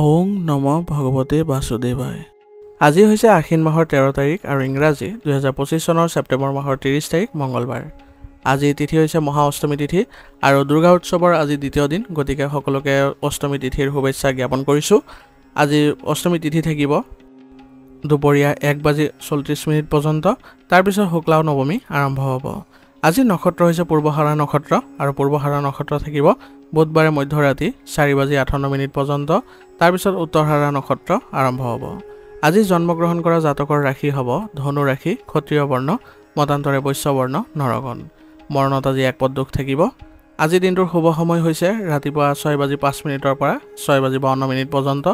ওং নম ভগৱতে বাসুদেৱায়। আজি হৈছে আশ্বিন মাহৰ 13 তাৰিখ আৰু ইংৰাজী 2025 চনৰ ছেপ্টেম্বৰ মাহৰ 30 তাৰিখ মঙ্গলবাৰ। আজি তিথি হৈছে মহা অষ্টমী তিথি আৰু দুৰ্গা উৎসৱৰ আজি দ্বিতীয় দিন, গতিকে সকলোকে অষ্টমী তিথিৰ শুভেচ্ছা জ্ঞাপন কৰিছোঁ। আজি অষ্টমী তিথি থাকিব দুপৰীয়া 1:34 পৰ্যন্ত, তাৰপিছত শুক্লা নৱমী আৰম্ভ হ'ব। আজি নক্ষত্ৰ হৈছে পূৰ্বহাৰা নক্ষত্ৰ আৰু পূৰ্বহাৰা নক্ষত্ৰ থাকিব বুধবাৰে মধ্যৰাতি 4:58 পৰ্যন্ত, তাৰপিছত উত্তৰহাৰা নক্ষত্ৰ আৰম্ভ হ'ব। আজি জন্মগ্ৰহণ কৰা জাতকৰ ৰাশি হ'ব ধনু ৰাশি, ক্ষত্ৰিয় বৰ্ণ, মতান্তৰে বৈশ্য বৰ্ণ, নৰগণ। মৰণত আজি একপদ দুখ থাকিব। আজি দিনটোৰ শুভ সময় হৈছে ৰাতিপুৱা 6:05 পৰা 6:52 পৰ্যন্ত,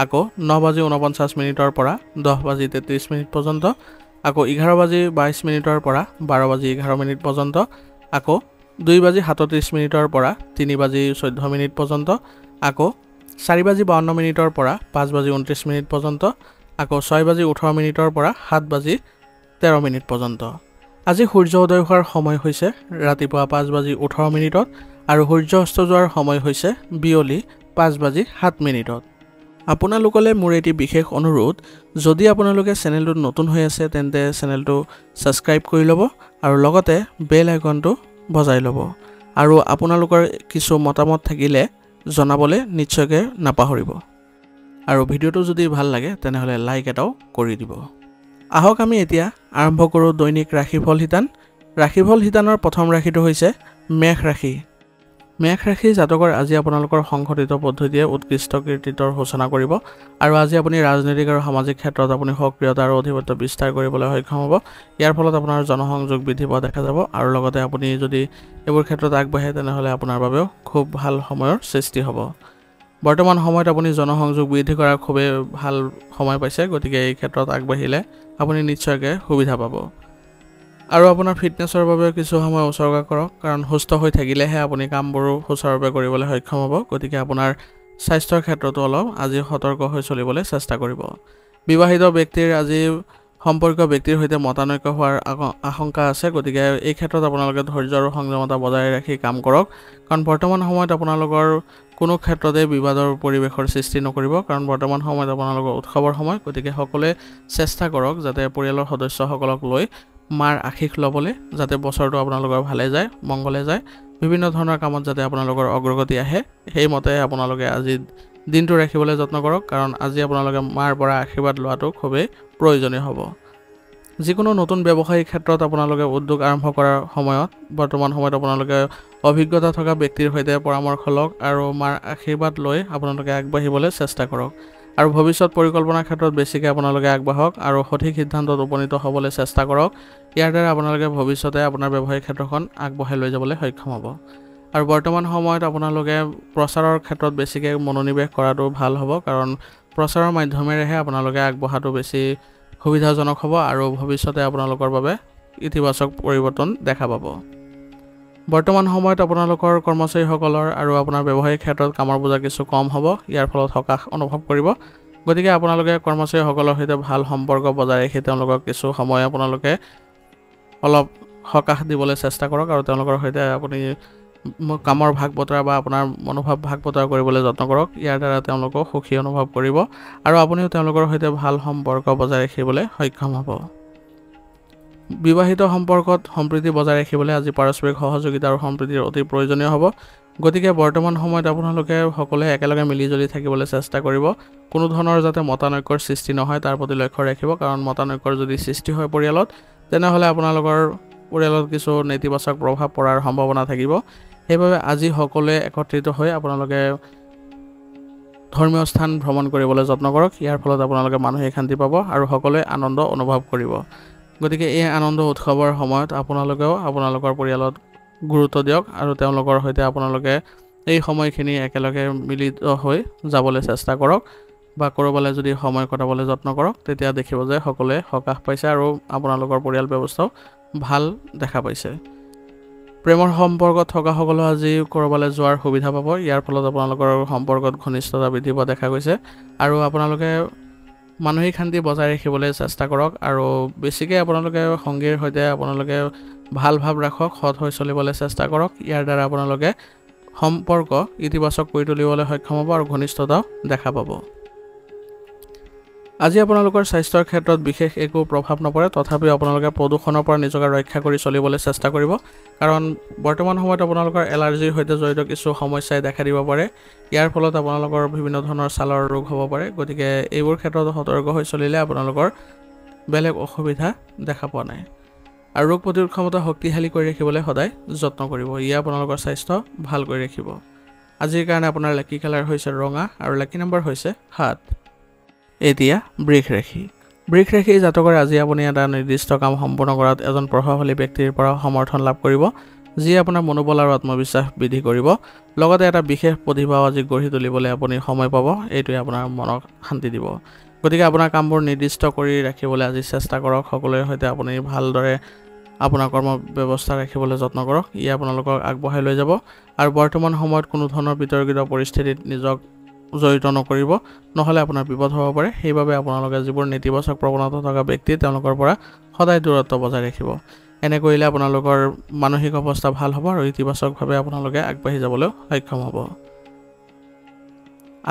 আকৌ 9:49 পৰা 10:33 পৰ্যন্ত, আকৌ 11:22 পৰা 12:11 পৰ্যন্ত, আকৌ 2:37 পৰা 3:14 পৰ্যন্ত, আকৌ 4:52 পৰা 5:29 পৰ্যন্ত, আকৌ 6:18 পৰা 7:13 পৰ্যন্ত। আজি সূৰ্য উদয় হোৱাৰ সময় হৈছে ৰাতিপুৱা 5:18 আৰু সূৰ্য অস্ত যোৱাৰ সময় হৈছে বিয়লি 5:07। আপোনালোকলৈ মোৰ এটি বিশেষ অনুৰোধ, যদি আপোনালোকে চেনেলটোত নতুন হৈ আছে তেন্তে চেনেলটো ছাবস্ক্ৰাইব কৰি ল'ব আৰু লগতে বেল আইকনটো বজাই ল'ব, আৰু আপোনালোকৰ কিছু মতামত থাকিলে জনাবলৈ নিশ্চয়কৈ নাপাহৰিব। আৰু ভিডিঅ'টো যদি ভাল লাগে তেনেহ'লে লাইক এটাও কৰি দিব। আহক আমি এতিয়া আৰম্ভ কৰোঁ দৈনিক ৰাশিফল শিতান। ৰাশিফল শিতানৰ প্ৰথম ৰাশিটো হৈছে মেষ ৰাশি। মেষ ৰাশি জাতকৰ আজি আপোনালোকৰ সংঘটিত পদ্ধতিয়ে উৎকৃষ্ট কৃতিত্বৰ সূচনা কৰিব আৰু আজি আপুনি ৰাজনৈতিক আৰু সামাজিক ক্ষেত্ৰত আপুনি সক্ৰিয়তা আৰু আধিপত্য বিস্তাৰ কৰিবলৈ সক্ষম হ'ব। ইয়াৰ ফলত আপোনাৰ জনসংযোগ বৃদ্ধি পোৱা দেখা যাব আৰু লগতে আপুনি যদি এইবোৰ ক্ষেত্ৰত আগবাঢ়ে তেনেহ'লে আপোনাৰ বাবেও খুব ভাল সময়ৰ সৃষ্টি হ'ব। বৰ্তমান সময়ত আপুনি জনসংযোগ বৃদ্ধি কৰাৰ খুবেই ভাল সময় পাইছে, গতিকে এই ক্ষেত্ৰত আগবাঢ়িলে আপুনি নিশ্চয়কৈ সুবিধা পাব। আৰু আপোনাৰ ফিটনেছৰ বাবে কিছু সময় উচৰ্গা কৰক, কাৰণ সুস্থ হৈ থাকিলেহে আপুনি কামবোৰো সুচাৰুৰূপে কৰিবলৈ সক্ষম হ'ব। গতিকে আপোনাৰ স্বাস্থ্যৰ ক্ষেত্ৰতো অলপ আজি সতৰ্ক হৈ চলিবলৈ চেষ্টা কৰিব। বিবাহিত ব্যক্তিৰ আজি সম্পৰ্কীয় ব্যক্তিৰ সৈতে মতানৈক্য হোৱাৰ আশংকা আছে, গতিকে এই ক্ষেত্ৰত আপোনালোকে ধৈৰ্য আৰু সংযমতা বজাই ৰাখি কাম কৰক, কাৰণ বৰ্তমান সময়ত আপোনালোকৰ কোনো ক্ষেত্ৰতে বিবাদৰ পৰিৱেশৰ সৃষ্টি নকৰিব, কাৰণ বৰ্তমান সময়ত আপোনালোকৰ উৎসৱৰ সময়। গতিকে সকলোৱে চেষ্টা কৰক যাতে পৰিয়ালৰ সদস্যসকলক লৈ মাৰ আশীষ ল'বলৈ, যাতে বছৰটো আপোনালোকৰ ভালে যায়, মংগলে যায়, বিভিন্ন ধৰণৰ কামত যাতে আপোনালোকৰ অগ্ৰগতি আহে, সেইমতে আপোনালোকে আজি দিনটো ৰাখিবলৈ যত্ন কৰক, কাৰণ আজি আপোনালোকে মাৰ পৰা আশীৰ্বাদ লোৱাটো খুবেই প্ৰয়োজনীয় হ'ব। যিকোনো নতুন ব্যৱসায়িক ক্ষেত্ৰত আপোনালোকে উদ্যোগ আৰম্ভ কৰাৰ সময়ত বৰ্তমান সময়ত আপোনালোকে অভিজ্ঞতা থকা ব্যক্তিৰ সৈতে পৰামৰ্শ লওক আৰু মাৰ আশীৰ্বাদ লৈ আপোনালোকে আগবাঢ়িবলৈ চেষ্টা কৰক। আৰু ভৱিষ্যত পৰিকল্পনাৰ ক্ষেত্ৰত বেছিকৈ আপোনালোকে আগবাঢ়ক আৰু সঠিক সিদ্ধান্তত উপনীত হ'বলৈ চেষ্টা কৰক। ইয়াৰ দ্বাৰা আপোনালোকে ভৱিষ্যতে আপোনাৰ ব্যৱসায়িক ক্ষেত্ৰখন আগবঢ়াই লৈ যাবলৈ সক্ষম হ'ব। আৰু বৰ্তমান সময়ত আপোনালোকে প্ৰচাৰৰ ক্ষেত্ৰত বেছিকৈ মনোনিৱেশ কৰাটো ভাল হ'ব, কাৰণ প্ৰচাৰৰ মাধ্যমেৰেহে আপোনালোকে আগবঢ়াটো বেছি সুবিধাজনক হ'ব আৰু ভৱিষ্যতে আপোনালোকৰ বাবে ইতিবাচক পৰিৱৰ্তন দেখা পাব। বৰ্তমান সময়ত আপোনালোকৰ কৰ্মচাৰীসকলৰ আৰু আপোনাৰ ব্যৱসায়িক ক্ষেত্ৰত কামৰ বোজা কিছু কম হ'ব, ইয়াৰ ফলত সকাহ অনুভৱ কৰিব। গতিকে আপোনালোকে কৰ্মচাৰীসকলৰ সৈতে ভাল সম্পৰ্ক বজাই ৰাখি তেওঁলোকক কিছু সময় আপোনালোকে অলপ সকাহ দিবলৈ চেষ্টা কৰক আৰু তেওঁলোকৰ সৈতে আপুনি কামৰ ভাগ বতৰা বা আপোনাৰ মনোভাৱ ভাগ বতৰা কৰিবলৈ যত্ন কৰক। ইয়াৰ দ্বাৰা তেওঁলোকক সুখী অনুভৱ কৰিব আৰু আপুনিও তেওঁলোকৰ সৈতে ভাল সম্পৰ্ক বজাই ৰাখিবলৈ সক্ষম হ'ব। বিবাহিত সম্পৰ্কত সম্প্ৰীতি বজাই ৰাখিবলৈ আজি পাৰস্পৰিক সহযোগিতা আৰু সম্প্ৰীতিৰ অতি প্ৰয়োজনীয় হ'ব। গতিকে বৰ্তমান সময়ত আপোনালোকে সকলোৱে একেলগে মিলিজুলি থাকিবলৈ চেষ্টা কৰিব। কোনো ধৰণৰ যাতে মতানৈক্যৰ সৃষ্টি নহয় তাৰ প্ৰতি লক্ষ্য ৰাখিব, কাৰণ মতানৈক্যৰ যদি সৃষ্টি হয় পৰিয়ালত তেনেহ'লে আপোনালোকৰ পৰিয়ালত কিছু নেতিবাচক প্ৰভাৱ পৰাৰ সম্ভাৱনা থাকিব। সেইবাবে আজি সকলোৱে একত্ৰিত হৈ আপোনালোকে ধৰ্মীয় স্থান ভ্ৰমণ কৰিবলৈ যত্ন কৰক। ইয়াৰ ফলত আপোনালোকে মানসিক শান্তি পাব আৰু সকলোৱে আনন্দ অনুভৱ কৰিব। গতিকে এই আনন্দ উৎসৱৰ সময়ত আপোনালোকেও আপোনালোকৰ পৰিয়ালত গুৰুত্ব দিয়ক আৰু তেওঁলোকৰ সৈতে আপোনালোকে এই সময়খিনি একেলগে মিলিত হৈ যাবলৈ চেষ্টা কৰক, বা ক'ৰবালৈ যদি সময় কটাবলৈ যত্ন কৰক, তেতিয়া দেখিব যে সকলোৱে সকাহ পাইছে আৰু আপোনালোকৰ পৰিয়াল ব্যৱস্থাও ভাল দেখা পাইছে। প্ৰেমৰ সম্পৰ্কত থকাসকলেও আজি ক'ৰবালৈ যোৱাৰ সুবিধা পাব। ইয়াৰ ফলত আপোনালোকৰ সম্পৰ্কত ঘনিষ্ঠতা বৃদ্ধি পোৱা দেখা গৈছে আৰু আপোনালোকে মানসিক শান্তি বজাই ৰাখিবলৈ চেষ্টা কৰক আৰু বেছিকৈ আপোনালোকে সংগীৰ সৈতে আপোনালোকে ভাল ভাৱ ৰাখক, সৎ হৈ চলিবলৈ চেষ্টা কৰক। ইয়াৰ দ্বাৰা আপোনালোকে সম্পৰ্ক ইতিবাচক কৰি তুলিবলৈ সক্ষম হ'ব আৰু ঘনিষ্ঠতাও দেখা পাব। আজি আপোনালোকৰ স্বাস্থ্যৰ ক্ষেত্ৰত বিশেষ একো প্ৰভাৱ নপৰে, তথাপিও আপোনালোকে প্ৰদূষণৰ পৰা নিজকে ৰক্ষা কৰি চলিবলৈ চেষ্টা কৰিব, কাৰণ বৰ্তমান সময়ত আপোনালোকৰ এলাৰ্জিৰ সৈতে জড়িত কিছু সমস্যাই দেখা দিব পাৰে। ইয়াৰ ফলত আপোনালোকৰ বিভিন্ন ধৰণৰ ছালৰ ৰোগ হ'ব পাৰে। গতিকে এইবোৰ ক্ষেত্ৰত সতৰ্ক হৈ চলিলে আপোনালোকৰ বেলেগ অসুবিধা দেখা পোৱা নাই। আৰু ৰোগ প্ৰতিৰোধ ক্ষমতা শক্তিশালী কৰি ৰাখিবলৈ সদায় যত্ন কৰিব। ইয়ে আপোনালোকৰ স্বাস্থ্য ভাল কৰি ৰাখিব। আজিৰ কাৰণে আপোনাৰ লাকি কালাৰ হৈছে ৰঙা আৰু লাকি নম্বৰ হৈছে 7। এতিয়া বৃষ ৰাশি। বৃষ ৰাশি জাতকৰ আজি আপুনি এটা নিৰ্দিষ্ট কাম সম্পূৰ্ণ কৰাত এজন প্ৰভাৱশালী ব্যক্তিৰ পৰা সমৰ্থন লাভ কৰিব, যিয়ে আপোনাৰ মনোবল আৰু আত্মবিশ্বাস বৃদ্ধি কৰিব। লগতে এটা বিশেষ প্ৰতিভাও আজি গঢ়ি তুলিবলৈ আপুনি সময় পাব। এইটোৱে আপোনাৰ মনক শান্তি দিব। গতিকে আপোনাৰ কামবোৰ নিৰ্দিষ্ট কৰি ৰাখিবলৈ আজি চেষ্টা কৰক। সকলোৰে সৈতে আপুনি ভালদৰে আপোনাৰ কৰ্ম ব্যৱস্থা ৰাখিবলৈ যত্ন কৰক। ইয়ে আপোনালোকক আগবঢ়াই লৈ যাব। আৰু বৰ্তমান সময়ত কোনো ধৰণৰ বিতৰ্কিত পৰিস্থিতিত নিজক জড়িত নকৰিব, নহ'লে আপোনাৰ বিপদ হ'ব পাৰে। সেইবাবে আপোনালোকে যিবোৰ নেতিবাচক প্ৰৱণতা থকা ব্যক্তি তেওঁলোকৰ পৰা সদায় দূৰত্ব বজাই ৰাখিব। এনে কৰিলে আপোনালোকৰ মানসিক অৱস্থা ভাল হ'ব আৰু ইতিবাচকভাৱে আপোনালোকে আগবাঢ়ি যাবলৈ সক্ষম হ'ব।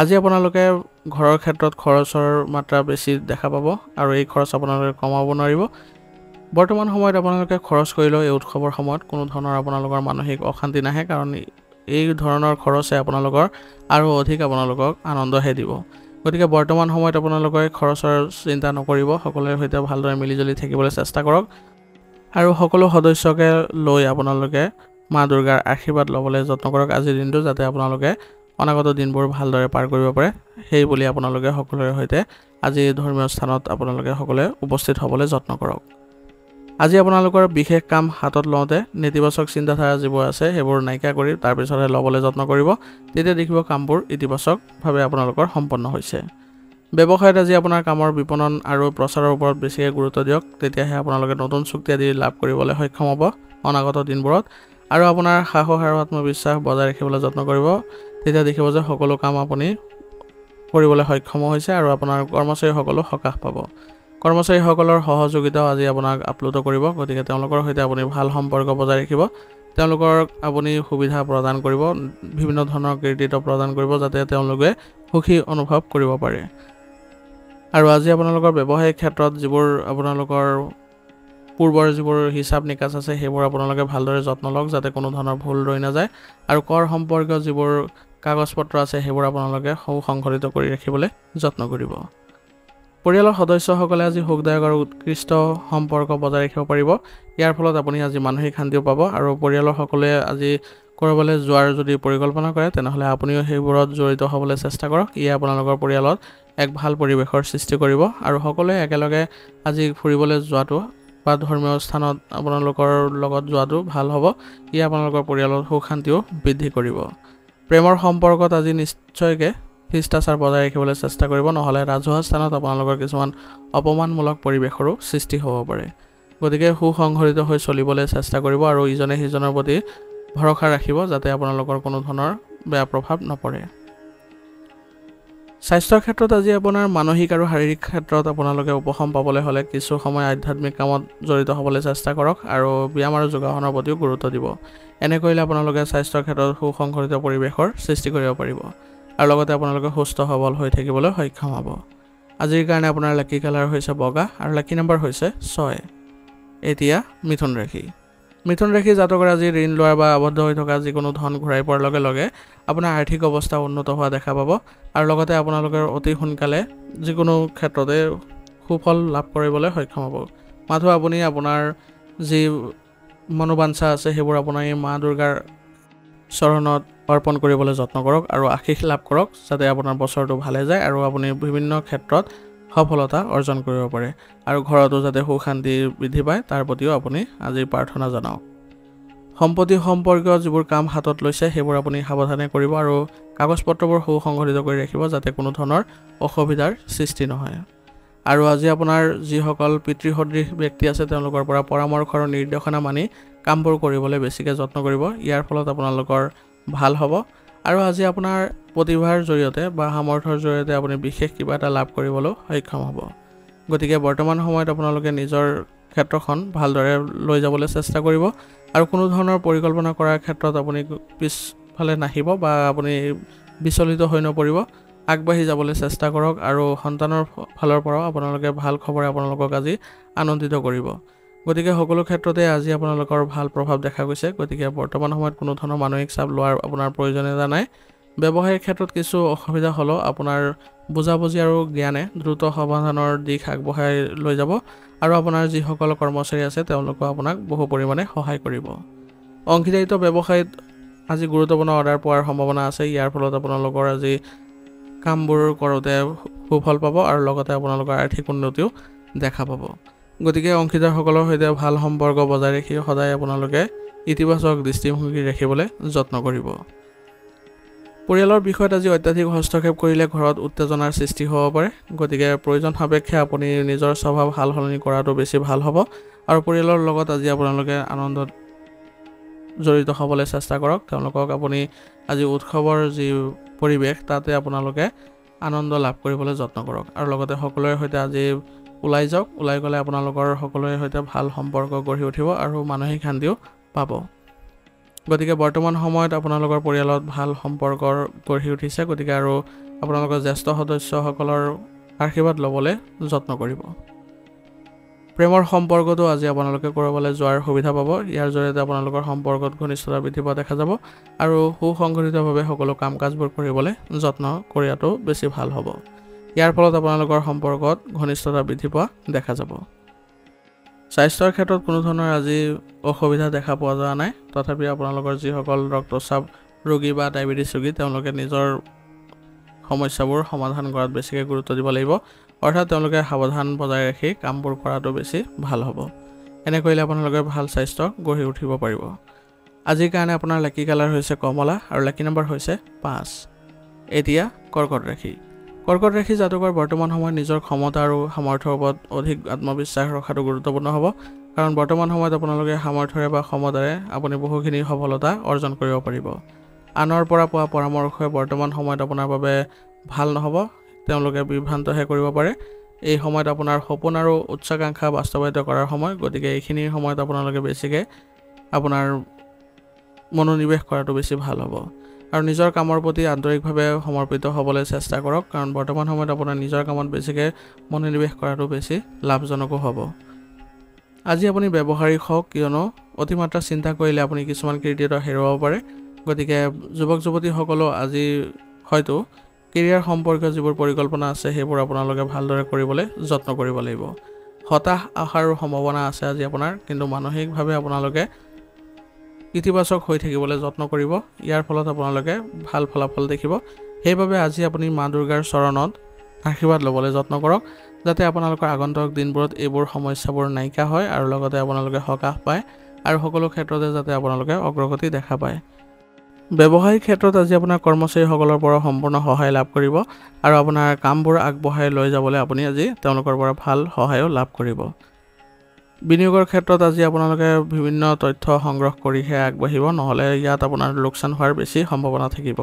আজি আপোনালোকে ঘৰৰ ক্ষেত্ৰত খৰচৰ মাত্ৰা বেছি দেখা পাব আৰু এই খৰচ আপোনালোকে কমাব নোৱাৰিব। বৰ্তমান সময়ত আপোনালোকে খৰচ কৰিলেও এই উৎসৱৰ সময়ত কোনো ধৰণৰ আপোনালোকৰ মানসিক অশান্তি নাহে, কাৰণ এই ধৰণৰ খৰচে আপোনালোকৰ আৰু অধিক আপোনালোকক আনন্দহে দিব। গতিকে বৰ্তমান সময়ত আপোনালোকে খৰচৰ চিন্তা নকৰিব। সকলোৰে সৈতে ভালদৰে মিলিজুলি থাকিবলৈ চেষ্টা কৰক আৰু সকলো সদস্যকে লৈ আপোনালোকে মা দুৰ্গাৰ আশীৰ্বাদ ল'বলৈ যত্ন কৰক আজিৰ দিনটো, যাতে আপোনালোকে অনাগত দিনবোৰ ভালদৰে পাৰ কৰিব পাৰে। সেই বুলি আপোনালোকে সকলোৰে সৈতে আজি ধৰ্মীয় স্থানত আপোনালোকে সকলোৱে উপস্থিত হ'বলৈ যত্ন কৰক। আজি আপোনালোকৰ বিশেষ কাম হাতত লওঁতে নেতিবাচক চিন্তাধাৰা যিবোৰ আছে সেইবোৰ নাইকিয়া কৰি তাৰপিছতহে ল'বলৈ যত্ন কৰিব। তেতিয়া দেখিব কামবোৰ ইতিবাচকভাৱে আপোনালোকৰ সম্পন্ন হৈছে। ব্যৱসায়ত আজি আপোনাৰ কামৰ বিপণন আৰু প্ৰচাৰৰ ওপৰত বেছিকৈ গুৰুত্ব দিয়ক। তেতিয়াহে আপোনালোকে নতুন চুক্তি আদি লাভ কৰিবলৈ সক্ষম হ'ব অনাগত দিনবোৰত। আৰু আপোনাৰ সাহস আৰু আত্মবিশ্বাস বজাই ৰাখিবলৈ যত্ন কৰিব। তেতিয়া দেখিব যে সকলো কাম আপুনি কৰিবলৈ সক্ষম হৈছে আৰু আপোনাৰ কৰ্মচাৰীসকলো সকাহ পাব। কৰ্মচাৰীসকলৰ সহযোগিতাও আজি আপোনাক আপ্লুত কৰিব। গতিকে তেওঁলোকৰ সৈতে আপুনি ভাল সম্পৰ্ক বজাই ৰাখিব। তেওঁলোকক আপুনি সুবিধা প্ৰদান কৰিব, বিভিন্ন ধৰণৰ কৃতিত্ব প্ৰদান কৰিব, যাতে তেওঁলোকে সুখী অনুভৱ কৰিব পাৰে। আৰু আজি আপোনালোকৰ ব্যৱসায়িক ক্ষেত্ৰত যিবোৰ আপোনালোকৰ পূৰ্বৰ যিবোৰ হিচাপ নিকাচ আছে সেইবোৰ আপোনালোকে ভালদৰে যত্ন লওক, যাতে কোনো ধৰণৰ ভুল ৰৈ নাযায়। আৰু কৰ সম্পৰ্কীয় যিবোৰ কাগজ পত্ৰ আছে সেইবোৰ আপোনালোকে সুসংগঠিত কৰি ৰাখিবলৈ যত্ন কৰিব। পৰিয়ালৰ সদস্যসকলে আজি সুখদায়ক আৰু উৎকৃষ্ট সম্পৰ্ক বজাই ৰাখিব পাৰিব। ইয়াৰ ফলত আপুনি আজি মানসিক শান্তিও পাব। আৰু পৰিয়ালৰ সকলোৱে আজি ক'ৰবালৈ যোৱাৰ যদি পৰিকল্পনা কৰে তেনেহ'লে আপুনিও সেইবোৰত জড়িত হ'বলৈ চেষ্টা কৰক। ইয়ে আপোনালোকৰ পৰিয়ালত এক ভাল পৰিৱেশৰ সৃষ্টি কৰিব। আৰু সকলোৱে একেলগে আজি ফুৰিবলৈ যোৱাটো বা ধৰ্মীয় স্থানত আপোনালোকৰ লগত যোৱাটো ভাল হ'ব। ইয়ে আপোনালোকৰ পৰিয়ালত সুখ শান্তিও বৃদ্ধি কৰিব। প্ৰেমৰ সম্পৰ্কত আজি নিশ্চয়কৈ শিষ্টাচাৰ বজাই ৰাখিবলৈ চেষ্টা কৰিব, নহ'লে ৰাজহুৱা স্থানত আপোনালোকৰ কিছুমান অপমানমূলক পৰিৱেশৰো সৃষ্টি হ'ব পাৰে। গতিকে সুসংগঠিত হৈ চলিবলৈ চেষ্টা কৰিব আৰু ইজনে সিজনৰ প্ৰতি ভৰসা ৰাখিব, যাতে আপোনালোকৰ কোনো ধৰণৰ বেয়া প্ৰভাৱ নপৰে। স্বাস্থ্যৰ ক্ষেত্ৰত আজি আপোনাৰ মানসিক আৰু শাৰীৰিক ক্ষেত্ৰত আপোনালোকে উপশম পাবলৈ হ'লে কিছু সময় আধ্যাত্মিক কামত জড়িত হ'বলৈ চেষ্টা কৰক আৰু ব্যায়াম আৰু যোগাসনৰ প্ৰতিও গুৰুত্ব দিব। এনে কৰিলে আপোনালোকে স্বাস্থ্যৰ ক্ষেত্ৰত সুসংগঠিত পৰিৱেশৰ সৃষ্টি কৰিব পাৰিব আৰু লগতে আপোনালোকে সুস্থ সবল হৈ থাকিবলৈ সক্ষম হ'ব। আজিৰ কাৰণে আপোনাৰ লাকি কালাৰ হৈছে বগা আৰু লাকি নম্বৰ হৈছে 6। এতিয়া মিথুন ৰাশি। মিথুন ৰাশি জাতকৰ আজি ঋণ লোৱাৰ বা আবদ্ধ হৈ থকা যিকোনো ধন ঘূৰাই পোৱাৰ লগে লগে আপোনাৰ আৰ্থিক অৱস্থা উন্নত হোৱা দেখা পাব। আৰু লগতে আপোনালোকে অতি সোনকালে যিকোনো ক্ষেত্ৰতে সুফল লাভ কৰিবলৈ সক্ষম হ'ব। মাথো আপুনি আপোনাৰ যি মনোবাঞ্ছা আছে সেইবোৰ আপোনাৰ এই মা দুৰ্গাৰ চৰণত অৰ্পণ কৰিবলৈ যত্ন কৰক আৰু আশীষ লাভ কৰক, যাতে আপোনাৰ বছৰটো ভালে যায় আৰু আপুনি বিভিন্ন ক্ষেত্ৰত সফলতা অৰ্জন কৰিব পাৰে। আৰু ঘৰতো যাতে সুখ শান্তি বৃদ্ধি পায় তাৰ প্ৰতিও আপুনি আজি প্ৰাৰ্থনা জনাওক। সম্পত্তি সম্পৰ্কীয় যিবোৰ কাম হাতত লৈছে সেইবোৰ আপুনি সাৱধানে কৰিব আৰু কাগজ পত্ৰবোৰ সুসংগঠিত কৰি ৰাখিব, যাতে কোনো ধৰণৰ অসুবিধাৰ সৃষ্টি নহয়। আৰু আজি আপোনাৰ যিসকল পিতৃসদৃশ ব্যক্তি আছে তেওঁলোকৰ পৰা পৰামৰ্শ আৰু নিৰ্দেশনা মানি কামবোৰ কৰিবলৈ বেছিকৈ যত্ন কৰিব। ইয়াৰ ফলত আপোনালোকৰ ভাল হ'ব। আৰু আজি আপোনাৰ প্ৰতিভাৰ জৰিয়তে বা সামৰ্থ্যৰ জৰিয়তে আপুনি বিশেষ কিবা এটা লাভ কৰিবলৈ সক্ষম হ'ব। গতিকে বৰ্তমান সময়ত আপোনালোকে নিজৰ ক্ষেত্ৰখন ভালদৰে লৈ যাবলৈ চেষ্টা কৰিব আৰু কোনো ধৰণৰ পৰিকল্পনা কৰাৰ ক্ষেত্ৰত আপুনি পিছ ফালে নাহিব বা আপুনি বিচলিত হৈ নপৰিব আগবাঢ়ি যাবলৈ চেষ্টা কৰক আৰু সন্তানৰ ফালৰ পৰাও আপোনালোকে ভাল খবৰে আপোনালোকক আজি আনন্দিত কৰিব গতিকে সকলো ক্ষেত্ৰতে আজি আপোনালোকৰ ভাল প্ৰভাৱ দেখা গৈছে গতিকে বৰ্তমান সময়ত কোনো ধৰণৰ মানসিক চাপ লোৱাৰ আপোনাৰ প্ৰয়োজনীয়তা নাই ব্যৱসায়িক ক্ষেত্ৰত কিছু অসুবিধা হ'লেও আপোনাৰ বুজাবুজি আৰু জ্ঞানে দ্ৰুত সমাধানৰ দিশ আগবঢ়াই লৈ যাব আৰু আপোনাৰ যিসকল কৰ্মচাৰী আছে তেওঁলোকে আপোনাক বহু পৰিমাণে সহায় কৰিব অংশীদাৰিত্ব ব্যৱসায়ত আজি গুৰুত্বপূৰ্ণ অৰ্ডাৰ পোৱাৰ সম্ভাৱনা আছে ইয়াৰ ফলত আপোনালোকৰ আজি কামবোৰ কৰোঁতে সুফল পাব আৰু লগতে আপোনালোকৰ আৰ্থিক উন্নতিও দেখা পাব গতিকে অংশীদাৰসকলৰ সৈতে ভাল সম্পৰ্ক বজাই ৰাখি সদায় আপোনালোকে ইতিবাচক দৃষ্টিভংগী ৰাখিবলৈ যত্ন কৰিব পৰিয়ালৰ বিষয়ত আজি অত্যাধিক হস্তক্ষেপ কৰিলে ঘৰত উত্তেজনাৰ সৃষ্টি হ'ব পাৰে গতিকে প্ৰয়োজন সাপেক্ষে আপুনি নিজৰ স্বভাৱ সালসলনি কৰাটো বেছি ভাল হ'ব আৰু পৰিয়ালৰ লগত আজি আপোনালোকে আনন্দত জড়িত হ'বলৈ চেষ্টা কৰক তেওঁলোকক আপুনি আজি উৎসৱৰ যি পৰিৱেশ তাতে আপোনালোকে আনন্দ লাভ কৰিবলৈ যত্ন কৰক আৰু লগতে সকলোৰে সৈতে আজি ওলাই যাওক ওলাই গ'লে আপোনালোকৰ সকলোৰে সৈতে ভাল সম্পৰ্ক গঢ়ি উঠিব আৰু মানসিক শান্তিও পাব গতিকে বৰ্তমান সময়ত আপোনালোকৰ পৰিয়ালত ভাল সম্পৰ্ক গঢ়ি উঠিছে গতিকে আৰু আপোনালোকৰ জ্যেষ্ঠ সদস্যসকলৰ আশীৰ্বাদ ল'বলৈ যত্ন কৰিব প্ৰেমৰ সম্পৰ্কটো আজি আপোনালোকে কৰিবলৈ যোৱাৰ সুবিধা পাব ইয়াৰ জৰিয়তে আপোনালোকৰ সম্পৰ্কত ঘনিষ্ঠতা বৃদ্ধি পোৱা দেখা যাব আৰু সুসংগঠিতভাৱে সকলো কাম কাজবোৰ কৰিবলৈ যত্ন কৰাটো বেছি ভাল হ'ব ইয়াৰ ফলত আপোনালোকৰ সম্পৰ্কত ঘনিষ্ঠতা বৃদ্ধি পোৱা দেখা যাব স্বাস্থ্যৰ ক্ষেত্ৰত কোনো ধৰণৰ আজি অসুবিধা দেখা পোৱা যোৱা নাই তথাপি আপোনালোকৰ যিসকল ৰক্তচাপ ৰোগী বা ডায়েবেটিছ ৰোগী তেওঁলোকে নিজৰ সমস্যাবোৰ সমাধান কৰাত বেছিকৈ গুৰুত্ব দিব লাগিব অৰ্থাৎ তেওঁলোকে সাৱধান বজাই ৰাখি কামবোৰ কৰাটো বেছি ভাল হ'ব এনে কৰিলে আপোনালোকে ভাল স্বাস্থ্য গঢ়ি উঠিব পাৰিব আজিৰ কাৰণে আপোনাৰ লাকি কালাৰ হৈছে কমলা আৰু লাকি নম্বৰ হৈছে 5 এতিয়া কৰ্কট ৰাশি জাতকৰ বৰ্তমান সময়ত নিজৰ ক্ষমতা আৰু সামৰ্থ্যৰ ওপৰত অধিক আত্মবিশ্বাস ৰখাটো গুৰুত্বপূৰ্ণ হ'ব কাৰণ বৰ্তমান সময়ত আপোনালোকে সামৰ্থ্যৰে বা ক্ষমতাৰে আপুনি বহুখিনি সফলতা অৰ্জন কৰিব পাৰিব আনৰ পৰা পোৱা পৰামৰ্শই বৰ্তমান সময়ত আপোনাৰ বাবে ভাল নহ'ব তেওঁলোকে বিভ্ৰান্তহে কৰিব পাৰে এই সময়ত আপোনাৰ সপোন আৰু উচ্চাকাংক্ষা বাস্তৱায়িত কৰাৰ সময় গতিকে এইখিনি সময়ত আপোনালোকে বেছিকৈ আপোনাৰ মনোনিৱেশ কৰাটো বেছি ভাল হ'ব আৰু নিজৰ কামৰ প্ৰতি আন্তৰিকভাৱে সমৰ্পিত হ'বলৈ চেষ্টা কৰক কাৰণ বৰ্তমান সময়ত আপোনাৰ নিজৰ কামত বেছিকৈ মনোনিৱেশ কৰাটো বেছি লাভজনকো হ'ব আজি আপুনি ব্যৱহাৰিক হওক কিয়নো অতিমাত্ৰা চিন্তা কৰিলে আপুনি কিছুমান কৃতিত্ব হেৰুৱাব পাৰে গতিকে যুৱক যুৱতীসকলেও আজি হয়তো কেৰিয়াৰ সম্পৰ্কীয় যিবোৰ পৰিকল্পনা আছে সেইবোৰ আপোনালোকে ভালদৰে কৰিবলৈ যত্ন কৰিব লাগিব হতাশ আশাৰ সম্ভাৱনা আছে আজি আপোনাৰ কিন্তু মানসিকভাৱে আপোনালোকে ইতিবাচক হৈ থাকিবলৈ যত্ন কৰিব ইয়াৰ ফলত আপোনালোকে ভাল ফলাফল দেখিব সেইবাবে আজি আপুনি মা দুৰ্গাৰ চৰণত আশীৰ্বাদ ল'বলৈ যত্ন কৰক যাতে আপোনালোকৰ আগন্তুক দিনবোৰত এইবোৰ সমস্যাবোৰ নাইকিয়া হয় আৰু লগতে আপোনালোকে সকাহ পায় আৰু সকলো ক্ষেত্ৰতে যাতে আপোনালোকে অগ্ৰগতি দেখা পায় ব্যৱসায়িক ক্ষেত্ৰত আজি আপোনাৰ কৰ্মচাৰীসকলৰ পৰা সম্পূৰ্ণ সহায় লাভ কৰিব আৰু আপোনাৰ কামবোৰ আগবঢ়াই লৈ যাবলৈ আপুনি আজি তেওঁলোকৰ পৰা ভাল সহায়ো লাভ কৰিব বিনিয়োগৰ ক্ষেত্ৰত আজি আপোনালোকে বিভিন্ন তথ্য সংগ্ৰহ কৰিহে আগবাঢ়িব নহ'লে ইয়াত আপোনাৰ লোকচান হোৱাৰ বেছি সম্ভাৱনা থাকিব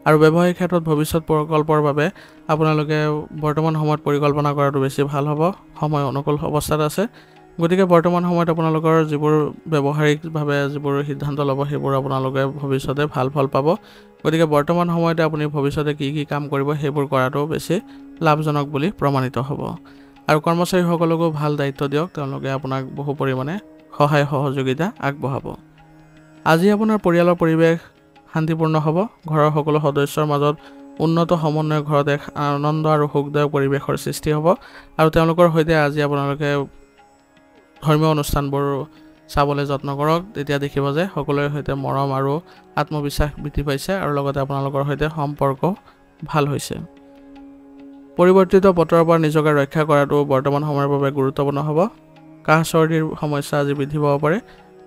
আৰু ব্যৱসায়িক ক্ষেত্ৰত ভৱিষ্যত প্ৰকল্পৰ বাবে আপোনালোকে বৰ্তমান সময়ত পৰিকল্পনা কৰাটো বেছি ভাল হ'ব সময় অনুকূল অৱস্থাত আছে গতিকে বৰ্তমান সময়ত আপোনালোকৰ যিবোৰ ব্যৱহাৰিকভাৱে যিবোৰ সিদ্ধান্ত ল'ব সেইবোৰ আপোনালোকে ভৱিষ্যতে ভাল ফল পাব গতিকে বৰ্তমান সময়তে আপুনি ভৱিষ্যতে কি কি কাম কৰিব সেইবোৰ কৰাটো বেছি লাভজনক বুলি প্ৰমাণিত হ'ব আৰু কৰ্মচাৰীসকলকো ভাল দায়িত্ব দিয়ক তেওঁলোকে আপোনাক বহু পৰিমাণে সহায় সহযোগিতা আগবঢ়াব আজি আপোনাৰ পৰিয়ালৰ পৰিৱেশ শান্তিপূৰ্ণ হ'ব ঘৰৰ সকলো সদস্যৰ মাজত উন্নত সমন্বয় ঘৰত এক আনন্দ আৰু সুখদায়ক পৰিৱেশৰ সৃষ্টি হ'ব আৰু তেওঁলোকৰ সৈতে আজি আপোনালোকে ধৰ্মীয় অনুষ্ঠানবোৰ চাবলৈ যত্ন কৰক তেতিয়া দেখিব যে সকলোৰে সৈতে মৰম আৰু আত্মবিশ্বাস বৃদ্ধি পাইছে আৰু লগতে আপোনালোকৰ সৈতে সম্পৰ্ক ভাল হৈছে পৰিৱৰ্তিত বতৰৰ পৰা নিজকে ৰক্ষা কৰাটো বৰ্তমান সময়ৰ বাবে গুৰুত্বপূৰ্ণ হ'ব কাহ চৰ্দিৰ সমস্যা আজি বৃদ্ধি পাব পাৰে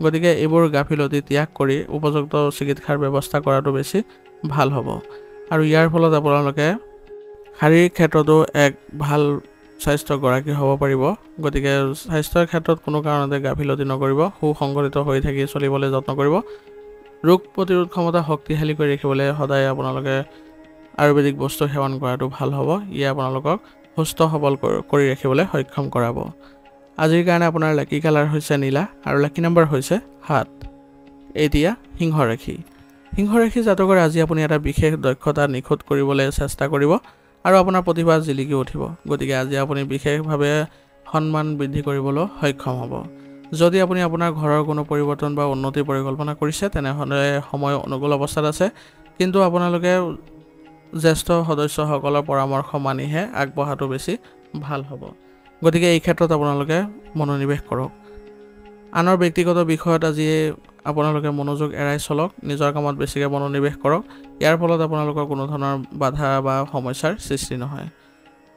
গতিকে এইবোৰ গাফিলতি ত্যাগ কৰি উপযুক্ত চিকিৎসাৰ ব্যৱস্থা কৰাটো বেছি ভাল হ'ব আৰু ইয়াৰ ফলত আপোনালোকে শাৰীৰিক ক্ষেত্ৰতো এক ভাল স্বাস্থ্য গৰাকী হ'ব পাৰিব গতিকে স্বাস্থ্যৰ ক্ষেত্ৰত কোনো কাৰণতে গাফিলতি নকৰিব সুসংগঠিত হৈ থাকি চলিবলৈ যত্ন কৰিব ৰোগ প্ৰতিৰোধ ক্ষমতা শক্তিশালী কৰি ৰাখিবলৈ সদায় আপোনালোকে আয়ুৰ্বেদিক বস্তু সেৱন কৰাটো ভাল হ'ব ইয়ে আপোনালোকক সুস্থ সবল কৰি ৰাখিবলৈ সক্ষম কৰাব আজিৰ কাৰণে আপোনাৰ লাকি কালাৰ হৈছে নীলা আৰু লাকি নম্বৰ হৈছে 7 এতিয়া সিংহ ৰাশি সিংহ ৰাশি জাতকৰ আজি আপুনি এটা বিশেষ দক্ষতা নিখুঁত কৰিবলৈ চেষ্টা কৰিব আৰু আপোনাৰ প্ৰতিভা জিলিকি উঠিব। গতিকে আজি আপুনি বিশেষভাৱে সন্মান বৃদ্ধি কৰিবলৈ সক্ষম হ'ব। যদি আপুনি আপোনাৰ ঘৰৰ কোনো পৰিৱৰ্তন বা উন্নতিৰ পৰিকল্পনা কৰিছে তেনেহ'লে সময় অনুকূল অৱস্থাত আছে, কিন্তু আপোনালোকে জ্যেষ্ঠ সদস্যসকলৰ পৰামৰ্শ মানিহে আগবঢ়াটো বেছি ভাল হ'ব। গতিকে এই ক্ষেত্ৰত আপোনালোকে মনোনিৱেশ কৰক। আনৰ ব্যক্তিগত বিষয়ত আজি আপোনালোকে মনোযোগ এৰাই চলক, নিজৰ কামত বেছিকৈ মনোনিৱেশ কৰক। ইয়াৰ ফলত আপোনালোকৰ কোনো ধৰণৰ বাধা বা সমস্যাৰ সৃষ্টি নহয়।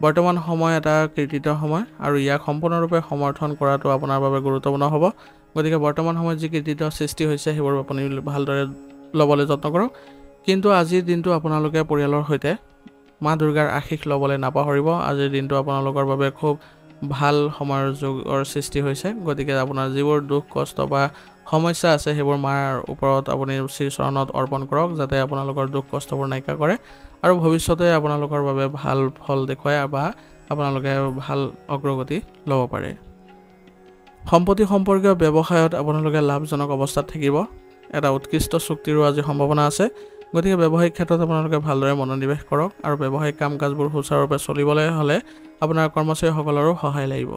বৰ্তমান সময় এটা কৃতিত্ব সময় আৰু ইয়াক সম্পূৰ্ণৰূপে সমৰ্থন কৰাটো আপোনাৰ বাবে গুৰুত্বপূৰ্ণ হ'ব। গতিকে বৰ্তমান সময়ত যি কৃতিত্ব সৃষ্টি হৈছে সেইবোৰ আপুনি ভালদৰে ল'বলৈ যত্ন কৰক। কিন্তু আজিৰ দিনটো আপোনালোকে পৰিয়ালৰ সৈতে মা দুৰ্গাৰ আশীষ ল'বলৈ নাপাহৰিব। আজিৰ দিনটো আপোনালোকৰ বাবে খুব ভাল সময়ৰ যোগৰ সৃষ্টি হৈছে। গতিকে আপোনাৰ যিবোৰ দুখ কষ্ট বা সমস্যা আছে সেইবোৰ মাৰ ওপৰত আপুনি শ্ৰীচৰণত অৰ্পণ কৰক, যাতে আপোনালোকৰ দুখ কষ্টবোৰ নাইকিয়া কৰে আৰু ভৱিষ্যতে আপোনালোকৰ বাবে ভাল ফল দেখুৱায় বা আপোনালোকে ভাল অগ্ৰগতি ল'ব পাৰে। সম্পত্তি সম্পৰ্কীয় ব্যৱসায়ত আপোনালোকে লাভজনক অৱস্থাত থাকিব। এটা উৎকৃষ্ট চুক্তিৰো আজি সম্ভাৱনা আছে। গতিকে ব্যৱসায়িক ক্ষেত্ৰত আপোনালোকে ভালদৰে মনোনিৱেশ কৰক আৰু ব্যৱসায়িক কাম কাজবোৰ সুচাৰুৰূপে চলিবলৈ হ'লে আপোনাৰ কৰ্মচাৰীসকলৰো সহায় লাগিব।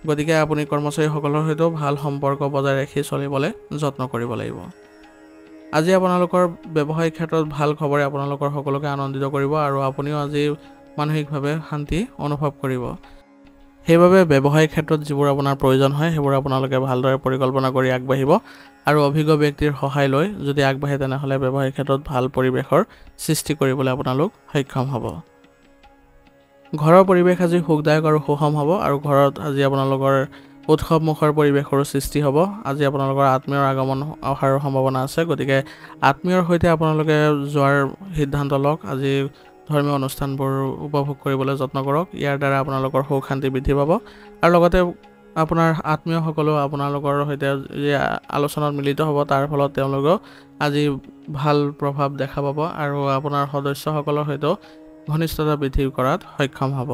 গতিকে আপুনি কৰ্মচাৰীসকলৰ সৈতেও ভাল সম্পৰ্ক বজাই ৰাখি চলিবলৈ যত্ন কৰিব লাগিব। আজি আপোনালোকৰ ব্যৱসায়িক ক্ষেত্ৰত ভাল খবৰে আপোনালোকৰ সকলোকে আনন্দিত কৰিব আৰু আপুনিও আজি মানসিকভাৱে শান্তি অনুভৱ কৰিব। সেইবাবে ব্যৱসায়িক ক্ষেত্ৰত যিবোৰ আপোনাৰ প্ৰয়োজন হয় সেইবোৰ আপোনালোকে ভালদৰে পৰিকল্পনা কৰি আগবাঢ়িব আৰু অভিজ্ঞ ব্যক্তিৰ সহায় লৈ যদি আগবাঢ়ে তেনেহ'লে ব্যৱসায়িক ক্ষেত্ৰত ভাল পৰিৱেশৰ সৃষ্টি কৰিবলৈ আপোনালোক সক্ষম হ'ব। ঘৰৰ পৰিৱেশ আজি সুখদায়ক আৰু সুষম হ'ব আৰু ঘৰত আজি আপোনালোকৰ উৎসৱমুখৰ পৰিৱেশৰো সৃষ্টি হ'ব। আজি আপোনালোকৰ আত্মীয়ৰ আগমন অহাৰ সম্ভাৱনা আছে। গতিকে আত্মীয়ৰ সৈতে আপোনালোকে যোৱাৰ সিদ্ধান্ত লওক। আজি ধৰ্মীয় অনুষ্ঠানবোৰ উপভোগ কৰিবলৈ যত্ন কৰক। ইয়াৰ দ্বাৰা আপোনালোকৰ সুখ শান্তি বৃদ্ধি পাব আৰু লগতে আপোনাৰ আত্মীয়সকলেও আপোনালোকৰ সৈতে যি আলোচনাত মিলিত হ'ব তাৰ ফলত তেওঁলোকেও আজি ভাল প্ৰভাৱ দেখা পাব আৰু আপোনাৰ সদস্যসকলৰ সৈতেও ঘনিষ্ঠতা বৃদ্ধি কৰাত সক্ষম হ'ব।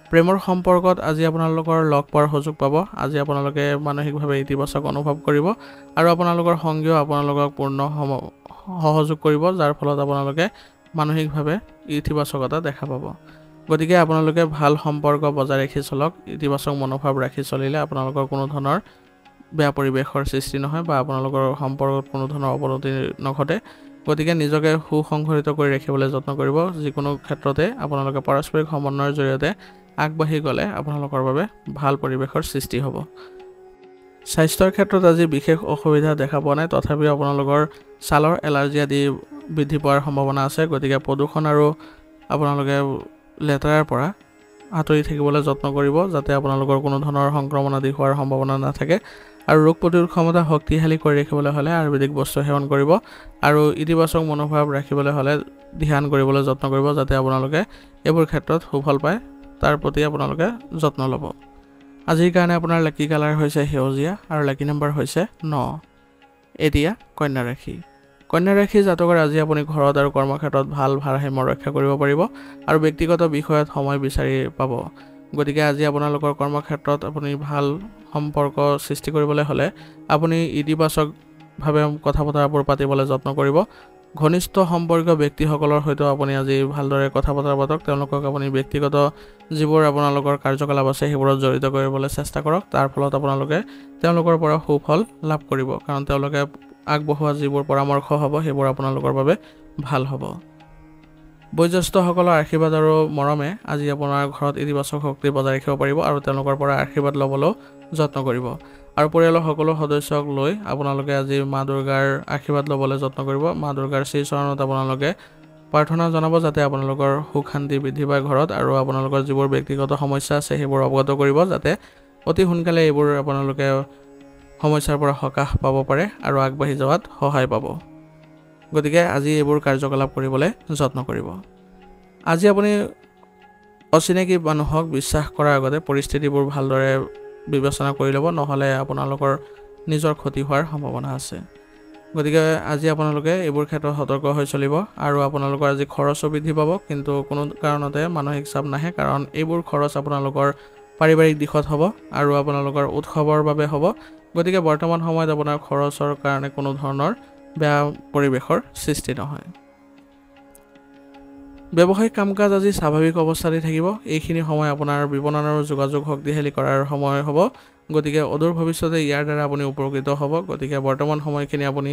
প্ৰেমৰ সম্পৰ্কত আজি আপোনালোকৰ লগ পোৱাৰ সুযোগ পাব। আজি আপোনালোকে মানসিকভাৱে ইতিবাচক অনুভৱ কৰিব আৰু আপোনালোকৰ সংগীয়েও আপোনালোকক পূৰ্ণ সহযোগ কৰিব, যাৰ ফলত আপোনালোকে মানসিকভাৱে ইতিবাচকতা দেখা পাব। গতিকে আপোনালোকে ভাল সম্পৰ্ক বজাই ৰাখি চলক। ইতিবাচক মনোভাৱ ৰাখি চলিলে আপোনালোকৰ কোনো ধৰণৰ বেয়া পৰিৱেশৰ সৃষ্টি নহয় বা আপোনালোকৰ সম্পৰ্কত কোনো ধৰণৰ অৱনতি নঘটে। গতিকে নিজকে সুসংগঠিত কৰি ৰাখিবলৈ যত্ন কৰিব। যিকোনো ক্ষেত্ৰতে আপোনালোকে পাৰস্পৰিক সমন্বয়ৰ জৰিয়তে আগবাঢ়ি গ'লে আপোনালোকৰ বাবে ভাল পৰিৱেশৰ সৃষ্টি হ'ব। স্বাস্থ্যৰ ক্ষেত্ৰত আজি বিশেষ অসুবিধা দেখা পোৱা নাই, তথাপিও আপোনালোকৰ ছালৰ এলাৰ্জি আদি বৃদ্ধি পোৱাৰ সম্ভাৱনা আছে। গতিকে প্ৰদূষণ আৰু আপোনালোকে লেতেৰাৰ পৰা আঁতৰি থাকিবলৈ যত্ন কৰিব, যাতে আপোনালোকৰ কোনো ধৰণৰ সংক্ৰমণ আদি হোৱাৰ সম্ভাৱনা নাথাকে। আৰু ৰোগ প্ৰতিৰোধ ক্ষমতা শক্তিশালী কৰি ৰাখিবলৈ হ'লে আয়ুৰ্বেদিক বস্তু সেৱন কৰিব আৰু ইতিবাচক মনোভাৱ ৰাখিবলৈ হ'লে ধ্যান কৰিবলৈ যত্ন কৰিব, যাতে আপোনালোকে এইবোৰ ক্ষেত্ৰত সুফল পায়। তাৰ প্ৰতি আপোনালোকে যত্ন ল'ব। আজিৰ কাৰণে আপোনাৰ লাকি কালাৰ হৈছে সেউজীয়া আৰু লাকি নম্বৰ হৈছে 9। এতিয়া কন্যা ৰাশি। কন্যা ৰাশি জাতকৰ আজি আপুনি ঘৰত আৰু কৰ্মক্ষেত্ৰত ভাল ভাৰসাম্য ৰক্ষা কৰিব পাৰিব আৰু ব্যক্তিগত বিষয়ত সময় বিচাৰি পাব। গতিকে আজি আপোনালোকৰ কৰ্মক্ষেত্ৰত আপুনি ভাল সম্পৰ্ক সৃষ্টি কৰিবলৈ হ'লে আপুনি ইতিবাচকভাৱে কথা বতৰাবোৰ পাতিবলৈ যত্ন কৰিব। ঘনিষ্ঠ সম্পৰ্কীয় ব্যক্তিসকলৰ সৈতেও আপুনি আজি ভালদৰে কথা বতৰা পাতক। তেওঁলোকক আপুনি ব্যক্তিগত যিবোৰ আপোনালোকৰ কাৰ্যকলাপ আছে সেইবোৰত জড়িত কৰিবলৈ চেষ্টা কৰক। তাৰ ফলত আপোনালোকে তেওঁলোকৰ পৰা সুফল লাভ কৰিব, কাৰণ তেওঁলোকে আগবঢ়োৱা যিবোৰ পৰামৰ্শ হ'ব সেইবোৰ আপোনালোকৰ বাবে ভাল হ'ব। বয়োজ্যেষ্ঠসকলৰ আশীৰ্বাদ আৰু মৰমে আজি আপোনাৰ ঘৰত ইতিবাচক শক্তি বজাই ৰাখিব পাৰিব আৰু তেওঁলোকৰ পৰা আশীৰ্বাদ ল'বলৈও যত্ন কৰিব। আৰু পৰিয়ালৰ সকলো সদস্যক লৈ আপোনালোকে আজি মা দুৰ্গাৰ আশীৰ্বাদ ল'বলৈ যত্ন কৰিব। মা দুৰ্গাৰ শ্ৰীচৰণত আপোনালোকে প্ৰাৰ্থনা জনাব, যাতে আপোনালোকৰ সুখ শান্তি বৃদ্ধি পায় ঘৰত আৰু আপোনালোকৰ যিবোৰ ব্যক্তিগত সমস্যা আছে সেইবোৰ অৱগত কৰিব, যাতে অতি সোনকালে এইবোৰ আপোনালোকে সমস্যাৰ পৰা সকাহ পাব পাৰে আৰু আগবাঢ়ি যোৱাত সহায় পাব। গতিকে আজি এইবোৰ কাৰ্যকলাপ কৰিবলৈ যত্ন কৰিব। আজি আপুনি অচিনাকি মানুহক বিশ্বাস কৰাৰ আগতে পৰিস্থিতিবোৰ ভালদৰে বিবেচনা কৰি ল'ব, নহ'লে আপোনালোকৰ নিজৰ ক্ষতি হোৱাৰ সম্ভাৱনা আছে। গতিকে আজি আপোনালোকে এইবোৰ ক্ষেত্ৰত সতৰ্ক হৈ চলিব আৰু আপোনালোকৰ আজি খৰচো বৃদ্ধি পাব, কিন্তু কোনো কাৰণতে মানসিক চাপ নাহে, কাৰণ এইবোৰ খৰচ আপোনালোকৰ পাৰিবাৰিক দিশত হ'ব আৰু আপোনালোকৰ উৎসৱৰ বাবে হ'ব। গতিকে বৰ্তমান সময়ত আপোনাৰ খৰচৰ কাৰণে কোনো ধৰণৰ বেয়া পৰিৱেশৰ সৃষ্টি নহয়। ব্যৱসায়িক কাম-কাজ আজি স্বাভাৱিক অৱস্থাতে থাকিব। এইখিনি সময় আপোনাৰ বিপণন আৰু যোগাযোগ শক্তিশালী কৰাৰ সময় হ'ব। গতিকে অদূৰ ভৱিষ্যতে ইয়াৰ দ্বাৰা আপুনি উপকৃত হ'ব। গতিকে বৰ্তমান সময়খিনি আপুনি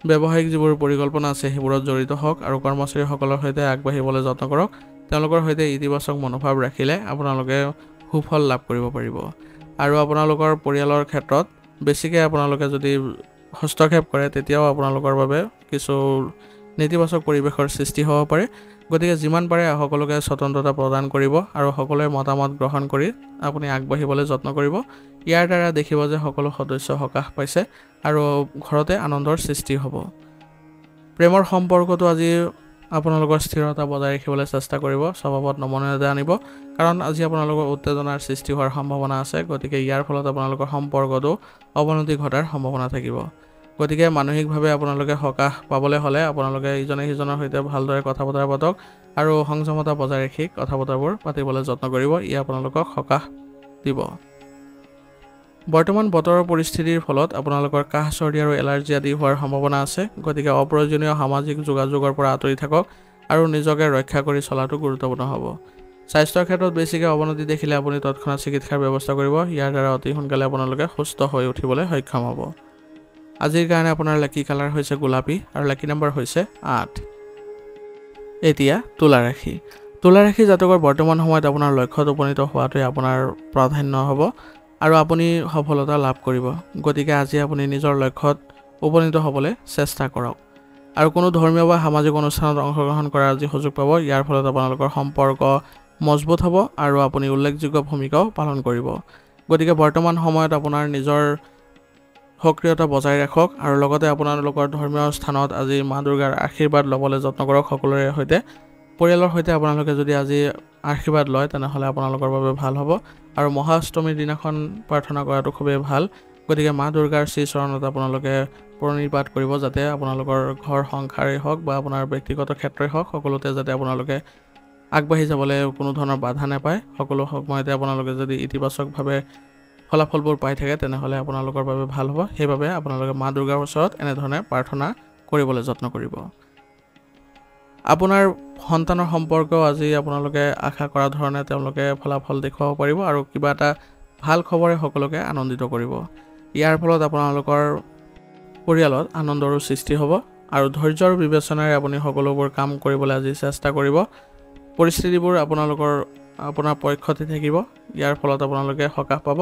ব্যৱসায়িক যিবোৰ পৰিকল্পনা আছে সেইবোৰত জড়িত হওক আৰু কৰ্মচাৰীসকলৰ সৈতে আগবাঢ়িবলৈ যত্ন কৰক। তেওঁলোকৰ সৈতে ইতিবাচক মনোভাৱ ৰাখিলে আপোনালোকে সুফল লাভ কৰিব পাৰিব। আৰু আপোনালোকৰ পৰিয়ালৰ ক্ষেত্ৰত বেছিকৈ আপোনালোকে যদি হস্তক্ষেপ কৰে তেতিয়াও আপোনালোকৰ বাবে কিছু নেতিবাচক পৰিৱেশৰ সৃষ্টি হ'ব পাৰে। গতিকে যিমান পাৰে সকলোকে স্বতন্ত্ৰতা প্ৰদান কৰিব আৰু সকলোৰে মতামত গ্ৰহণ কৰি আপুনি আগবাঢ়িবলৈ যত্ন কৰিব। ইয়াৰ দ্বাৰা দেখিব যে সকলো সদস্য সকাহ পাইছে আৰু ঘৰতে আনন্দৰ সৃষ্টি হ'ব। প্ৰেমৰ সম্পৰ্কটো আজি আপোনালোকৰ স্থিৰতা বজাই ৰাখিবলৈ চেষ্টা কৰিব। স্বভাৱত নমনীয়তা আনিব, কাৰণ আজি আপোনালোকৰ উত্তেজনাৰ সৃষ্টি হোৱাৰ সম্ভাৱনা আছে। গতিকে ইয়াৰ ফলত আপোনালোকৰ সম্পৰ্কটো অৱনতি ঘটাৰ সম্ভাৱনা থাকিব। গতিকে মানসিকভাৱে আপোনালোকে সকাহ পাবলৈ হ'লে আপোনালোকে ইজনে সিজনৰ সৈতে ভালদৰে কথা বতৰা পাতক আৰু সংযমতা বজাই ৰাখি কথা বতৰাবোৰ পাতিবলৈ যত্ন কৰিব। ই আপোনালোকক সকাহ দিব। বৰ্তমান বতৰৰ পৰিস্থিতিৰ ফলত আপোনালোকৰ কাহ চৰ্দি আৰু এলাৰ্জি আদি হোৱাৰ সম্ভাৱনা আছে। গতিকে অপ্ৰয়োজনীয় সামাজিক যোগাযোগৰ পৰা আঁতৰি থাকক আৰু নিজকে ৰক্ষা কৰি চলাটো গুৰুত্বপূৰ্ণ হ'ব। স্বাস্থ্যৰ ক্ষেত্ৰত বেছিকৈ অৱনতি দেখিলে আপুনি তৎক্ষণাত চিকিৎসাৰ ব্যৱস্থা কৰিব। ইয়াৰ দ্বাৰা অতি সোনকালে আপোনালোকে সুস্থ হৈ উঠিবলৈ সক্ষম হ'ব। আজিৰ কাৰণে আপোনাৰ লাকি কালাৰ হৈছে গোলাপী আৰু লাকি নম্বৰ হৈছে 8। এতিয়া তুলা ৰাশি। তুলা ৰাশি জাতকৰ বৰ্তমান সময়ত আপোনাৰ লক্ষ্যত উপনীত হোৱাটোৱে আপোনাৰ প্ৰাধান্য হ'ব আৰু আপুনি সফলতা লাভ কৰিব। গতিকে আজি আপুনি নিজৰ লক্ষ্যত উপনীত হ'বলৈ চেষ্টা কৰক আৰু কোনো ধৰ্মীয় বা সামাজিক অনুষ্ঠানত অংশগ্ৰহণ কৰাৰ আজি সুযোগ পাব। ইয়াৰ ফলত আপোনালোকৰ সম্পৰ্ক মজবুত হ'ব আৰু আপুনি উল্লেখযোগ্য ভূমিকাও পালন কৰিব। গতিকে বৰ্তমান সময়ত আপোনাৰ নিজৰ সক্ৰিয়তা বজাই ৰাখক আৰু লগতে আপোনালোকৰ ধৰ্মীয় স্থানত আজি মা দুৰ্গাৰ আশীৰ্বাদ ল'বলৈ যত্ন কৰক সকলোৰে সৈতে। পৰিয়ালৰ সৈতে আপোনালোকে যদি আজি আশীৰ্বাদ লয় তেনেহ'লে আপোনালোকৰ বাবে ভাল হ'ব আৰু মহাষ্টমীৰ দিনাখন প্ৰাৰ্থনা কৰাটো খুবেই ভাল। গতিকে মা দুৰ্গাৰ শ্ৰীচৰণত আপোনালোকে প্ৰণিপাত কৰিব যাতে আপোনালোকৰ ঘৰ সংসাৰেই হওক বা আপোনাৰ ব্যক্তিগত ক্ষেত্ৰই হওক সকলোতে যাতে আপোনালোকে আগবাঢ়ি যাবলৈ কোনো ধৰণৰ বাধা নাপায়। সকলো সময়তে আপোনালোকে যদি ইতিবাচকভাৱে ফলাফলবোৰ পাই থাকে তেনেহ'লে আপোনালোকৰ বাবে ভাল হ'ব। সেইবাবে আপোনালোকে মা দুৰ্গাৰ ওচৰত এনেধৰণে প্ৰাৰ্থনা কৰিবলৈ যত্ন কৰিব। আপোনাৰ সন্তানৰ সম্পৰ্কেও আজি আপোনালোকে আশা কৰা ধৰণে তেওঁলোকে ফলাফল দেখুৱাব পাৰিব আৰু কিবা এটা ভাল খবৰে সকলোকে আনন্দিত কৰিব। ইয়াৰ ফলত আপোনালোকৰ পৰিয়ালত আনন্দৰো সৃষ্টি হ'ব আৰু ধৈৰ্য আৰু বিবেচনাৰে আপুনি সকলোবোৰ কাম কৰিবলৈ আজি চেষ্টা কৰিব। পৰিস্থিতিবোৰ আপোনাৰ পক্ষতে থাকিব। ইয়াৰ ফলত আপোনালোকে সকাহ পাব।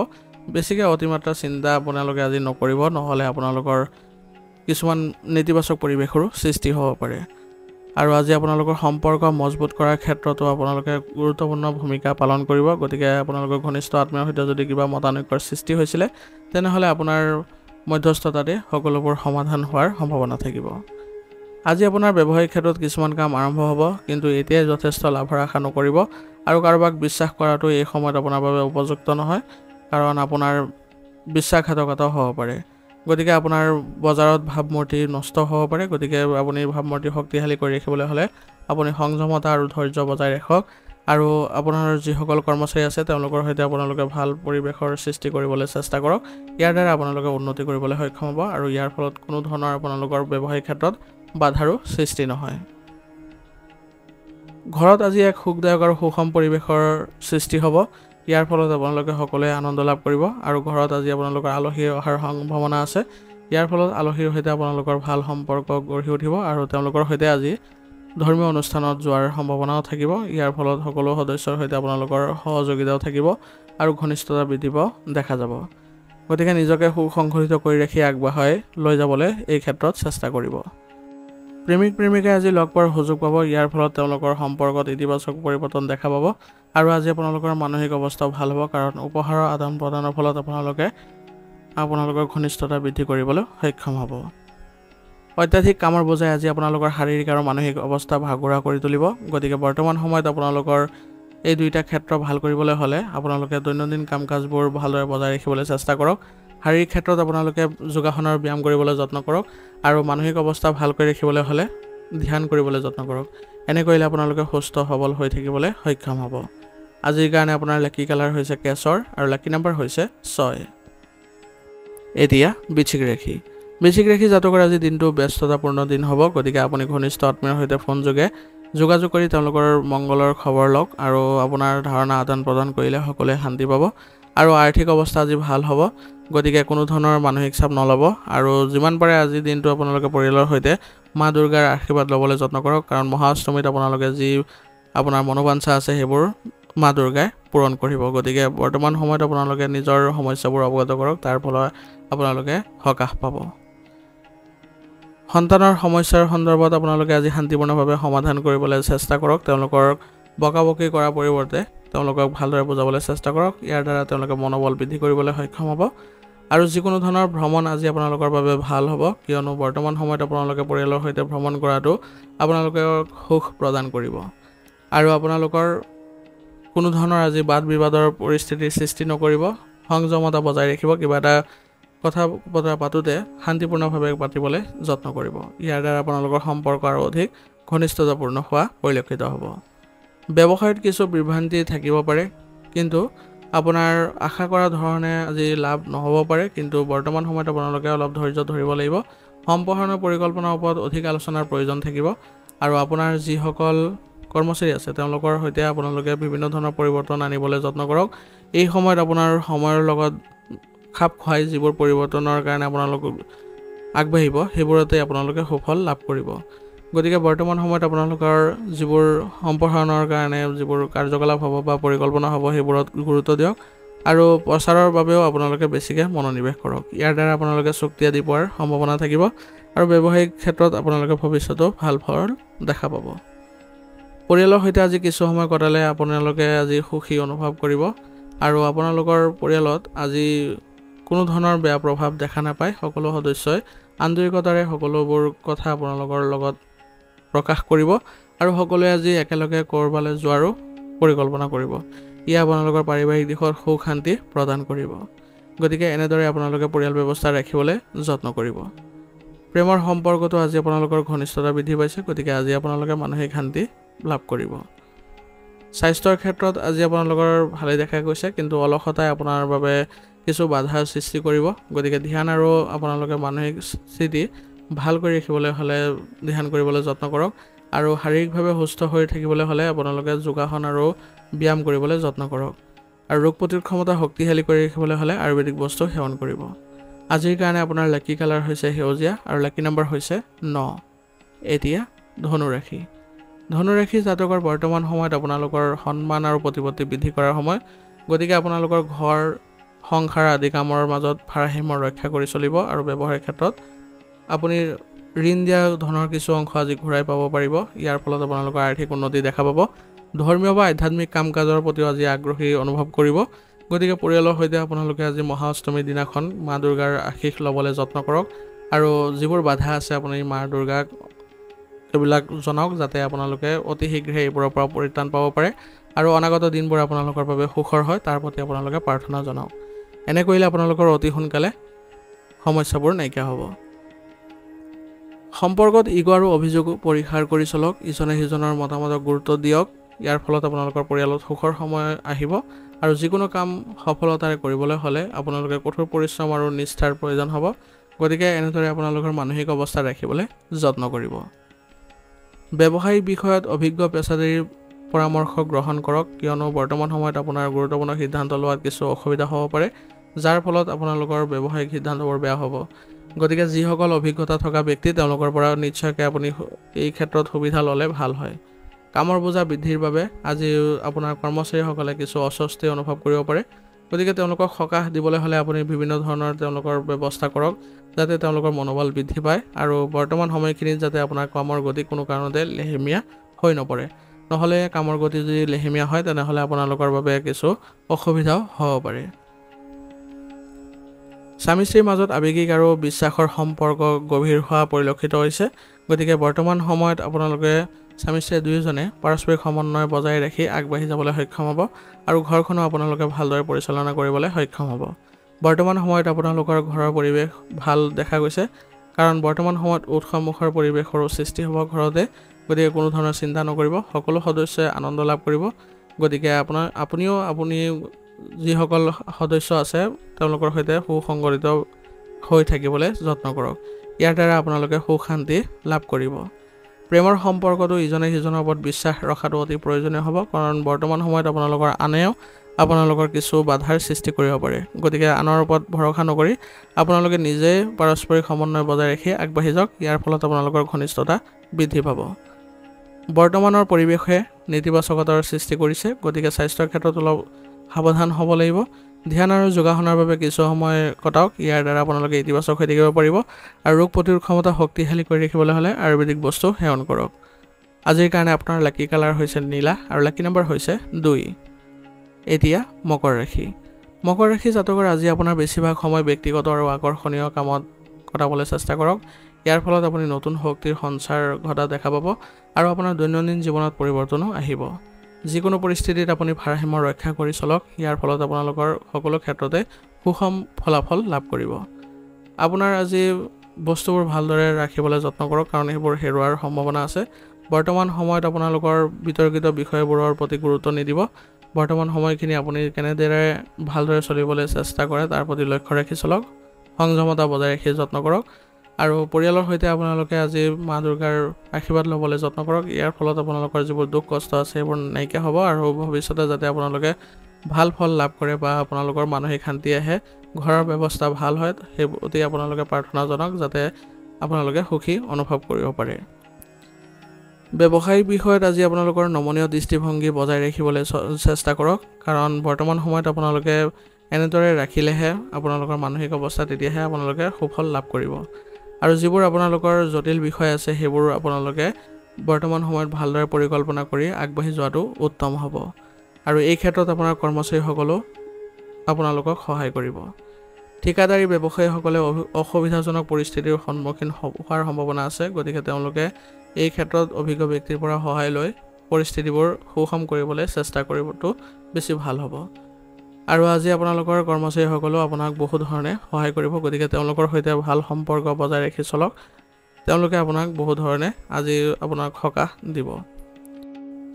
বেছিকৈ অতিমাত্ৰা চিন্তা আপোনালোকে আজি নকৰিব, নহ'লে আপোনালোকৰ কিছুমান নেতিবাচক পৰিৱেশৰো সৃষ্টি হ'ব পাৰে। আৰু আজি আপোনালোকৰ সম্পৰ্ক মজবুত কৰাৰ ক্ষেত্ৰতো আপোনালোকে গুৰুত্বপূৰ্ণ ভূমিকা পালন কৰিব। গতিকে আপোনালোকৰ ঘনিষ্ঠ আত্মীয়ৰ সৈতে যদি কিবা মতানৈক্যৰ সৃষ্টি হৈছিলে তেনেহ'লে আপোনাৰ মধ্যস্থতাতে সকলোবোৰ সমাধান হোৱাৰ সম্ভাৱনা থাকিব। আজি আপোনাৰ ব্যৱসায়িক ক্ষেত্ৰত কিছুমান কাম আৰম্ভ হ'ব, কিন্তু এতিয়াই যথেষ্ট লাভৰ আশা নকৰিব আৰু কাৰোবাক বিশ্বাস কৰাটো এই সময়ত আপোনাৰ বাবে উপযুক্ত নহয়, কাৰণ আপোনাৰ বিশ্বাসঘাতকতাও হ'ব পাৰে। গতিকে আপোনাৰ বজাৰত ভাৱমূৰ্তি নষ্ট হ'ব পাৰে। গতিকে আপুনি ভাৱমূৰ্তি শক্তিশালী কৰি ৰাখিবলৈ হ'লে আপুনি সংযমতা আৰু ধৈৰ্য বজাই ৰাখক আৰু আপোনাৰ যিসকল কৰ্মচাৰী আছে তেওঁলোকৰ সৈতে আপোনালোকে ভাল পৰিৱেশৰ সৃষ্টি কৰিবলৈ চেষ্টা কৰক। ইয়াৰ দ্বাৰা আপোনালোকে উন্নতি কৰিবলৈ সক্ষম হ'ব আৰু ইয়াৰ ফলত কোনো ধৰণৰ আপোনালোকৰ ব্যৱসায়িক ক্ষেত্ৰত বাধাৰো সৃষ্টি নহয়। ঘৰত আজি এক সুখদায়ক আৰু সুষম পৰিৱেশৰ সৃষ্টি হ'ব। ইয়াৰ ফলত আপোনালোকে সকলোৱে আনন্দ লাভ কৰিব আৰু ঘৰত আজি আপোনালোকৰ আলহী অহাৰ সম্ভাৱনা আছে। ইয়াৰ ফলত আলহীৰ সৈতে আপোনালোকৰ ভাল সম্পৰ্ক গঢ়ি উঠিব আৰু তেওঁলোকৰ সৈতে আজি ধৰ্মীয় অনুষ্ঠানত যোৱাৰ সম্ভাৱনাও থাকিব। ইয়াৰ ফলত সকলো সদস্যৰ সৈতে আপোনালোকৰ সহযোগিতাও থাকিব আৰু ঘনিষ্ঠতা বৃদ্ধি পোৱা দেখা যাব। গতিকে নিজকে সুসংগঠিত কৰি ৰাখি আগবঢ়াই লৈ যাবলৈ এই ক্ষেত্ৰত চেষ্টা কৰিব। প্ৰেমিক প্ৰেমিকাই আজি লগ পোৱাৰ সুযোগ পাব। ইয়াৰ ফলত তেওঁলোকৰ সম্পৰ্কত ইতিবাচক পৰিৱৰ্তন দেখা পাব আৰু আজি আপোনালোকৰ মানসিক অৱস্থাও ভাল হ'ব, কাৰণ উপহাৰৰ আদান প্ৰদানৰ ফলত আপোনালোকৰ ঘনিষ্ঠতা বৃদ্ধি কৰিবলৈ সক্ষম হ'ব। অত্যাধিক কামৰ বোজাই আজি আপোনালোকৰ শাৰীৰিক আৰু মানসিক অৱস্থা ভাগৰুৱা কৰি তুলিব। গতিকে বৰ্তমান সময়ত আপোনালোকৰ এই দুইটা ক্ষেত্ৰ ভাল কৰিবলৈ হ'লে আপোনালোকে দৈনন্দিন কাম কাজবোৰ ভালদৰে বজাই ৰাখিবলৈ চেষ্টা কৰক। শাৰীৰিক ক্ষেত্ৰত আপোনালোকে যোগাসনৰ ব্যায়াম কৰিবলৈ যত্ন কৰক আৰু মানসিক অৱস্থা ভাল কৰি ৰাখিবলৈ হ'লে ধ্যান কৰিবলৈ যত্ন কৰক। এনে কৰিলে আপোনালোকে সুস্থ সবল হৈ থাকিবলৈ সক্ষম হ'ব। আজিৰ কাৰণে আপোনাৰ লাকি কালাৰ হৈছে কেশৰ আৰু লাকি নম্বৰ হৈছে 6। এতিয়া বৃশ্চিক ৰাশি। বৃশ্চিক ৰাশি জাতকৰ আজি দিনটো ব্যস্ততাপূৰ্ণ দিন হ'ব, গতিকে আপুনি ঘনিষ্ঠ আত্মীয়ৰ সৈতে ফোনযোগে যোগাযোগ কৰি তেওঁলোকৰ মংগলৰ খবৰ লওক আৰু আপোনাৰ ধাৰণা আদান প্ৰদান কৰিলে সকলোৱে শান্তি পাব আৰু আৰ্থিক অৱস্থা আজি ভাল হ'ব, গতিকে কোনো ধৰণৰ মানসিক চাপ নল'ব আৰু যিমান পাৰে আজি দিনটো আপোনালোকে পৰিয়ালৰ সৈতে মা দুৰ্গাৰ আশীৰ্বাদ ল'বলৈ যত্ন কৰক, কাৰণ মহাষ্টমীত আপোনালোকে যি আপোনাৰ মনোবাঞ্ছা আছে সেইবোৰ মা দুৰ্গাই পূৰণ কৰিব। গতিকে বৰ্তমান সময়ত আপোনালোকে নিজৰ সমস্যাবোৰ অৱগত কৰক, তাৰ ফলত আপোনালোকে সকাহ পাব। সন্তানৰ সমস্যাৰ সন্দৰ্ভত আপোনালোকে আজি শান্তিপূৰ্ণভাৱে সমাধান কৰিবলৈ চেষ্টা কৰক। তেওঁলোকৰ বকাবকি কৰাৰ পৰিৱৰ্তে তেওঁলোকক ভালদৰে বুজাবলৈ চেষ্টা কৰক। ইয়াৰ দ্বাৰা তেওঁলোকে মনোবল বৃদ্ধি কৰিবলৈ সক্ষম হ'ব আৰু যিকোনো ধৰণৰ ভ্ৰমণ আজি আপোনালোকৰ বাবে ভাল হ'ব, কিয়নো বৰ্তমান সময়ত আপোনালোকে পৰিয়ালৰ সৈতে ভ্ৰমণ কৰাটো আপোনালোকে সুখ প্ৰদান কৰিব আৰু আপোনালোকৰ কোনো ধৰণৰ আজি বাদ বিবাদৰ পৰিস্থিতিৰ সৃষ্টি নকৰিব, সংযমতা বজাই ৰাখিব। কিবা এটা কথা বতৰা পাতোঁতে শান্তিপূৰ্ণভাৱে পাতিবলৈ যত্ন কৰিব। ইয়াৰ দ্বাৰা আপোনালোকৰ সম্পৰ্ক আৰু অধিক ঘনিষ্ঠতাপূৰ্ণ হোৱা পৰিলক্ষিত হ'ব। ব্যৱসায়ত কিছু বিভ্ৰান্তি থাকিব পাৰে, কিন্তু আপোনাৰ আশা কৰা ধৰণে আজি লাভ নহ'ব পাৰে, কিন্তু বৰ্তমান সময়ত আপোনালোকে অলপ ধৈৰ্য ধৰিব লাগিব। সম্প্ৰসাৰণৰ পৰিকল্পনাৰ ওপৰত অধিক আলোচনাৰ প্ৰয়োজন থাকিব আৰু আপোনাৰ যিসকল কৰ্মচাৰী আছে তেওঁলোকৰ সৈতে আপোনালোকে বিভিন্ন ধৰণৰ পৰিৱৰ্তন আনিবলৈ যত্ন কৰক। এই সময়ত আপোনাৰ সময়ৰ লগত খাপ খুৱাই যিবোৰ পৰিৱৰ্তনৰ কাৰণে আপোনালোক আগবাঢ়িব সেইবোৰতে আপোনালোকে সুফল লাভ কৰিব। গতিকে বৰ্তমান সময়ত আপোনালোকৰ যিবোৰ সম্প্ৰসাৰণৰ কাৰণে যিবোৰ কাৰ্যকলাপ হ'ব বা পৰিকল্পনা হ'ব সেইবোৰত গুৰুত্ব দিয়ক আৰু প্ৰচাৰৰ বাবেও আপোনালোকে বেছিকৈ মনোনিৱেশ কৰক। ইয়াৰ দ্বাৰা আপোনালোকে চুক্তি আদি পোৱাৰ সম্ভাৱনা থাকিব আৰু ব্যৱসায়িক ক্ষেত্ৰত আপোনালোকে ভৱিষ্যতেও ভাল ফল দেখা পাব। পৰিয়ালৰ সৈতে আজি কিছু সময় কটালে আপোনালোকে আজি সুখী অনুভৱ কৰিব আৰু আপোনালোকৰ পৰিয়ালত আজি কোনো ধৰণৰ বেয়া প্ৰভাৱ দেখা নাপায়। সকলো সদস্যই আন্তৰিকতাৰে সকলোবোৰ কথা আপোনালোকৰ লগত প্ৰকাশ কৰিব আৰু সকলোৱে আজি একেলগে ক'ৰবালৈ যোৱাৰো পৰিকল্পনা কৰিব। ই আপোনালোকৰ পাৰিবাৰিক দিশত সুখ শান্তি প্ৰদান কৰিব। গতিকে এনেদৰে আপোনালোকে পৰিয়াল ব্যৱস্থা ৰাখিবলৈ যত্ন কৰিব। প্ৰেমৰ সম্পৰ্কটো আজি আপোনালোকৰ ঘনিষ্ঠতা বৃদ্ধি পাইছে, গতিকে আজি আপোনালোকে মানসিক শান্তি লাভ কৰিব। স্বাস্থ্যৰ ক্ষেত্ৰত আজি আপোনালোকৰ ভালেই দেখা গৈছে, কিন্তু অলসতাই আপোনাৰ বাবে কিছু বাধাৰ সৃষ্টি কৰিব। গতিকে ধ্যান আৰু আপোনালোকে মানসিক স্থিতি ভাল কৰি ৰাখিবলৈ হ'লে ধ্যান কৰিবলৈ যত্ন কৰক আৰু শাৰীৰিকভাৱে সুস্থ হৈ থাকিবলৈ হ'লে আপোনালোকে যোগাসন আৰু ব্যায়াম কৰিবলৈ যত্ন কৰক আৰু ৰোগ প্ৰতিৰোধ ক্ষমতা শক্তিশালী কৰি ৰাখিবলৈ হ'লে আয়ুৰ্বেদিক বস্তু সেৱন কৰিব। আজিৰ কাৰণে আপোনাৰ লাকি কালাৰ হৈছে সেউজীয়া আৰু লাকি নম্বৰ হৈছে 9। এতিয়া ধনুৰাশি। ধনুৰাশি জাতকৰ বৰ্তমান সময়ত আপোনালোকৰ সন্মান আৰু প্ৰতিপত্তি বৃদ্ধি কৰাৰ সময়, গতিকে আপোনালোকৰ ঘৰ সংসাৰ আদি কামৰ মাজত ভাৰসাম্য ৰক্ষা কৰি চলিব আৰু ব্যৱসায়িক ক্ষেত্ৰত আপুনি ঋণ দিয়া ধনৰ কিছু অংশ আজি ঘূৰাই পাব পাৰিব। ইয়াৰ ফলত আপোনালোকৰ আৰ্থিক উন্নতি দেখা পাব। ধৰ্মীয় বা আধ্যাত্মিক কাম কাজৰ প্ৰতিও আজি আগ্ৰহী অনুভৱ কৰিব। গতিকে পৰিয়ালৰ সৈতে আপোনালোকে আজি মহাষ্টমীৰ দিনাখন মা দুৰ্গাৰ আশীষ ল'বলৈ যত্ন কৰক আৰু যিবোৰ বাধা আছে আপুনি মা দুৰ্গাক এইবিলাক জনাওক, যাতে আপোনালোকে অতি শীঘ্ৰে এইবোৰৰ পৰা পৰিত্ৰাণ পাব পাৰে আৰু অনাগত দিনবোৰ আপোনালোকৰ বাবে সুখৰ হয় তাৰ প্ৰতি আপোনালোকে প্ৰাৰ্থনা জনাওক। এনে কৰিলে আপোনালোকৰ অতি সোনকালে সমস্যাবোৰ নাইকিয়া হ'ব। সম্পৰ্কত ইগ' আৰু অভিযোগ পৰিহাৰ কৰি চলক। ইজনে সিজনৰ মতামতক গুৰুত্ব দিয়ক। ইয়াৰ ফলত আপোনালোকৰ পৰিয়ালত সুখৰ সময় আহিব আৰু যিকোনো কাম সফলতাৰে কৰিবলৈ হ'লে আপোনালোকে কঠোৰ পৰিশ্ৰম আৰু নিষ্ঠাৰ প্ৰয়োজন হ'ব। গতিকে এনেদৰে আপোনালোকৰ মানসিক অৱস্থা ৰাখিবলৈ যত্ন কৰিব। ব্যৱসায়িক বিষয়ত অভিজ্ঞ পেছাদাৰীৰ পৰামৰ্শ গ্ৰহণ কৰক, কিয়নো বৰ্তমান সময়ত আপোনাৰ গুৰুত্বপূৰ্ণ সিদ্ধান্ত লোৱাত কিছু অসুবিধা হ'ব পাৰে, যাৰ ফলত আপোনালোকৰ ব্যৱসায়িক সিদ্ধান্তবোৰ বেয়া হ'ব। গতিকে যিসকল অভিজ্ঞতা থকা ব্যক্তি তেওঁলোকৰ পৰা নিশ্চয়কৈ আপুনি এই ক্ষেত্ৰত সুবিধা ল'লে ভাল হয়। কামৰ বোজা বৃদ্ধিৰ বাবে আজি আপোনাৰ কৰ্মচাৰীসকলে কিছু অস্বস্তি অনুভৱ কৰিব পাৰে। গতিকে তেওঁলোকক সকাহ দিবলৈ হ'লে আপুনি বিভিন্ন ধৰণৰ তেওঁলোকৰ ব্যৱস্থা কৰক, যাতে তেওঁলোকৰ মনোবল বৃদ্ধি পায় আৰু বৰ্তমান সময়খিনিত যাতে আপোনাৰ কামৰ গতি কোনো কাৰণতে লেহেমীয়া হৈ নপৰে। নহ'লে কামৰ গতি যদি লেহেমীয়া হয় তেনেহ'লে আপোনালোকৰ বাবে কিছু অসুবিধাও হ'ব পাৰে। স্বামী স্ত্ৰীৰ মাজত আৱেগিক আৰু বিশ্বাসৰ সম্পৰ্ক গভীৰ হোৱা পৰিলক্ষিত হৈছে। গতিকে বৰ্তমান সময়ত আপোনালোকে স্বামী স্ত্ৰী দুয়োজনে পাৰস্পৰিক সমন্বয় বজাই ৰাখি আগবাঢ়ি যাবলৈ সক্ষম হ'ব আৰু ঘৰখনো আপোনালোকে ভালদৰে পৰিচালনা কৰিবলৈ সক্ষম হ'ব। বৰ্তমান সময়ত আপোনালোকৰ ঘৰৰ পৰিৱেশ ভাল দেখা গৈছে, কাৰণ বৰ্তমান সময়ত উৎসৱমুখৰ পৰিৱেশৰো সৃষ্টি হ'ব ঘৰতে। গতিকে কোনো ধৰণৰ চিন্তা নকৰিব, সকলো সদস্যই আনন্দ লাভ কৰিব। গতিকে আপুনি যিসকল সদস্য আছে তেওঁলোকৰ সৈতে সুসংগঠিত হৈ থাকিবলৈ যত্ন কৰক। ইয়াৰ দ্বাৰা আপোনালোকে সুখ শান্তি লাভ কৰিব। প্ৰেমৰ সম্পৰ্কটো ইজনে সিজনৰ ওপৰত বিশ্বাস ৰখাটো অতি প্ৰয়োজনীয় হ'ব, কাৰণ বৰ্তমান সময়ত আপোনালোকৰ আনেও আপোনালোকৰ কিছু বাধাৰ সৃষ্টি কৰিব পাৰে। গতিকে আনৰ ওপৰত ভৰসা নকৰি আপোনালোকে নিজে পাৰস্পৰিক সমন্বয় বজাই ৰাখি আগবাঢ়ি যাওক। ইয়াৰ ফলত আপোনালোকৰ ঘনিষ্ঠতা বৃদ্ধি পাব। বৰ্তমানৰ পৰিৱেশে নেতিবাচকতাৰ সৃষ্টি কৰিছে, গতিকে স্বাস্থ্যৰ ক্ষেত্ৰত অলপ সাৱধান হ'ব লাগিব। ধ্যান আৰু যোগাসনৰ বাবে কিছু সময় কটাওক। ইয়াৰ দ্বাৰা আপোনালোকে ইতিবাচক হৈ থাকিব পাৰিব আৰু ৰোগ প্ৰতিৰোধ ক্ষমতা শক্তিশালী কৰি ৰাখিবলৈ হ'লে আয়ুৰ্বেদিক বস্তু সেৱন কৰক। আজিৰ কাৰণে আপোনাৰ লাকি কালাৰ হৈছে নীলা আৰু লাকি নম্বৰ হৈছে 2। এতিয়া মকৰ ৰাশি। মকৰ ৰাশি জাতকৰ আজি আপোনাৰ বেছিভাগ সময় ব্যক্তিগত আৰু আকৰ্ষণীয় কামত কটাবলৈ চেষ্টা কৰক। ইয়াৰ ফলত আপুনি নতুন শক্তিৰ সঞ্চাৰ ঘটা দেখা পাব আৰু আপোনাৰ দৈনন্দিন জীৱনত পৰিৱৰ্তনো আহিব। যিকোনো পৰিস্থিতিত আপুনি ভাৰসাম্য ৰক্ষা কৰি চলক। ইয়াৰ ফলত আপোনালোকৰ সকলো ক্ষেত্ৰতে সুষম ফলাফল লাভ কৰিব। আপোনাৰ আজি বস্তুবোৰ ভালদৰে ৰাখিবলৈ যত্ন কৰক, কাৰণ সেইবোৰ হেৰুৱাৰ সম্ভাৱনা আছে। বৰ্তমান সময়ত আপোনালোকৰ বিতৰ্কিত বিষয়বোৰৰ প্ৰতি গুৰুত্ব নিদিব। বৰ্তমান সময়খিনি আপুনি কেনেদৰে ভালদৰে চলিবলৈ চেষ্টা কৰে তাৰ প্ৰতি লক্ষ্য ৰাখি চলক। সংযমতা বজাই ৰাখি যত্ন কৰক আৰু পৰিয়ালৰ সৈতে আপোনালোকে আজি মা দুৰ্গাৰ আশীৰ্বাদ ল'বলৈ যত্ন কৰক। ইয়াৰ ফলত আপোনালোকৰ যিবোৰ দুখ কষ্ট আছে সেইবোৰ নাইকিয়া হ'ব আৰু ভৱিষ্যতে যাতে আপোনালোকে ভাল ফল লাভ কৰে বা আপোনালোকৰ মানসিক শান্তি আহে, ঘৰৰ ব্যৱস্থা ভাল হয়, সেই প্ৰতি আপোনালোকে প্ৰাৰ্থনা জনাওক যাতে আপোনালোকে সুখী অনুভৱ কৰিব পাৰে। ব্যৱসায়িক বিষয়ত আজি আপোনালোকৰ নমনীয় দৃষ্টিভংগী বজাই ৰাখিবলৈ চেষ্টা কৰক, কাৰণ বৰ্তমান সময়ত আপোনালোকে এনেদৰে ৰাখিলেহে আপোনালোকৰ মানসিক অৱস্থা তেতিয়াহে আপোনালোকে সুফল লাভ কৰিব। আৰু যিবোৰ আপোনালোকৰ জটিল বিষয় আছে সেইবোৰ আপোনালোকে বৰ্তমান সময়ত ভালদৰে পৰিকল্পনা কৰি আগবাঢ়ি যোৱাটো উত্তম হ'ব। আৰু এই ক্ষেত্ৰত আপোনাৰ কৰ্মচাৰীসকলেও আপোনালোকক সহায় কৰিব। ঠিকাদাৰী ব্যৱসায়ীসকলে অসুবিধাজনক পৰিস্থিতিৰ সন্মুখীন হোৱাৰ সম্ভাৱনা আছে, গতিকে তেওঁলোকে এই ক্ষেত্ৰত অভিজ্ঞ ব্যক্তিৰ পৰা সহায় লৈ পৰিস্থিতিবোৰ সুষম কৰিবলৈ চেষ্টা কৰিবটো বেছি ভাল হ'ব। আৰু আজি আপোনালোকৰ কৰ্মচাৰীসকলেও আপোনাক বহু ধৰণে সহায় কৰিব, গতিকে তেওঁলোকৰ সৈতে ভাল সম্পৰ্ক বজাই ৰাখি চলক। তেওঁলোকে আপোনাক বহু ধৰণে আজি আপোনাক সকাহ দিব।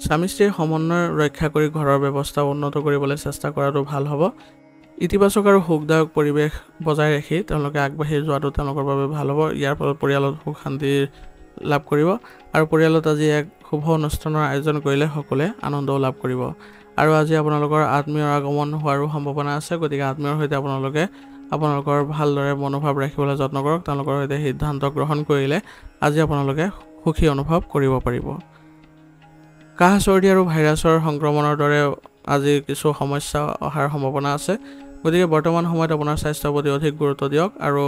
স্বামী স্ত্ৰীৰ সমন্বয় ৰক্ষা কৰি ঘৰৰ ব্যৱস্থা উন্নত কৰিবলৈ চেষ্টা কৰাটো ভাল হ'ব। ইতিবাচক আৰু সুখদায়ক পৰিৱেশ বজাই ৰাখি তেওঁলোকে আগবাঢ়ি যোৱাটো তেওঁলোকৰ বাবে ভাল হ'ব। ইয়াৰ ফলত পৰিয়ালত সুখ শান্তি লাভ কৰিব আৰু পৰিয়ালত আজি এক শুভ অনুষ্ঠানৰ আয়োজন কৰিলে সকলোৱে আনন্দও লাভ কৰিব। আৰু আজি আপোনালোকৰ আত্মীয়ৰ আগমন হোৱাৰো সম্ভাৱনা আছে, গতিকে আত্মীয়ৰ সৈতে আপোনালোকৰ ভালদৰে মনোভাৱ ৰাখিবলৈ যত্ন কৰক। তেওঁলোকৰ সৈতে সিদ্ধান্ত গ্ৰহণ কৰিলে আজি আপোনালোকে সুখী অনুভৱ কৰিব পাৰিব। কাহ চৰ্দি আৰু ভাইৰাছৰ সংক্ৰমণৰ দৰে আজি কিছু সমস্যা অহাৰ সম্ভাৱনা আছে, গতিকে বৰ্তমান সময়ত আপোনাৰ স্বাস্থ্যৰ প্ৰতি অধিক গুৰুত্ব দিয়ক আৰু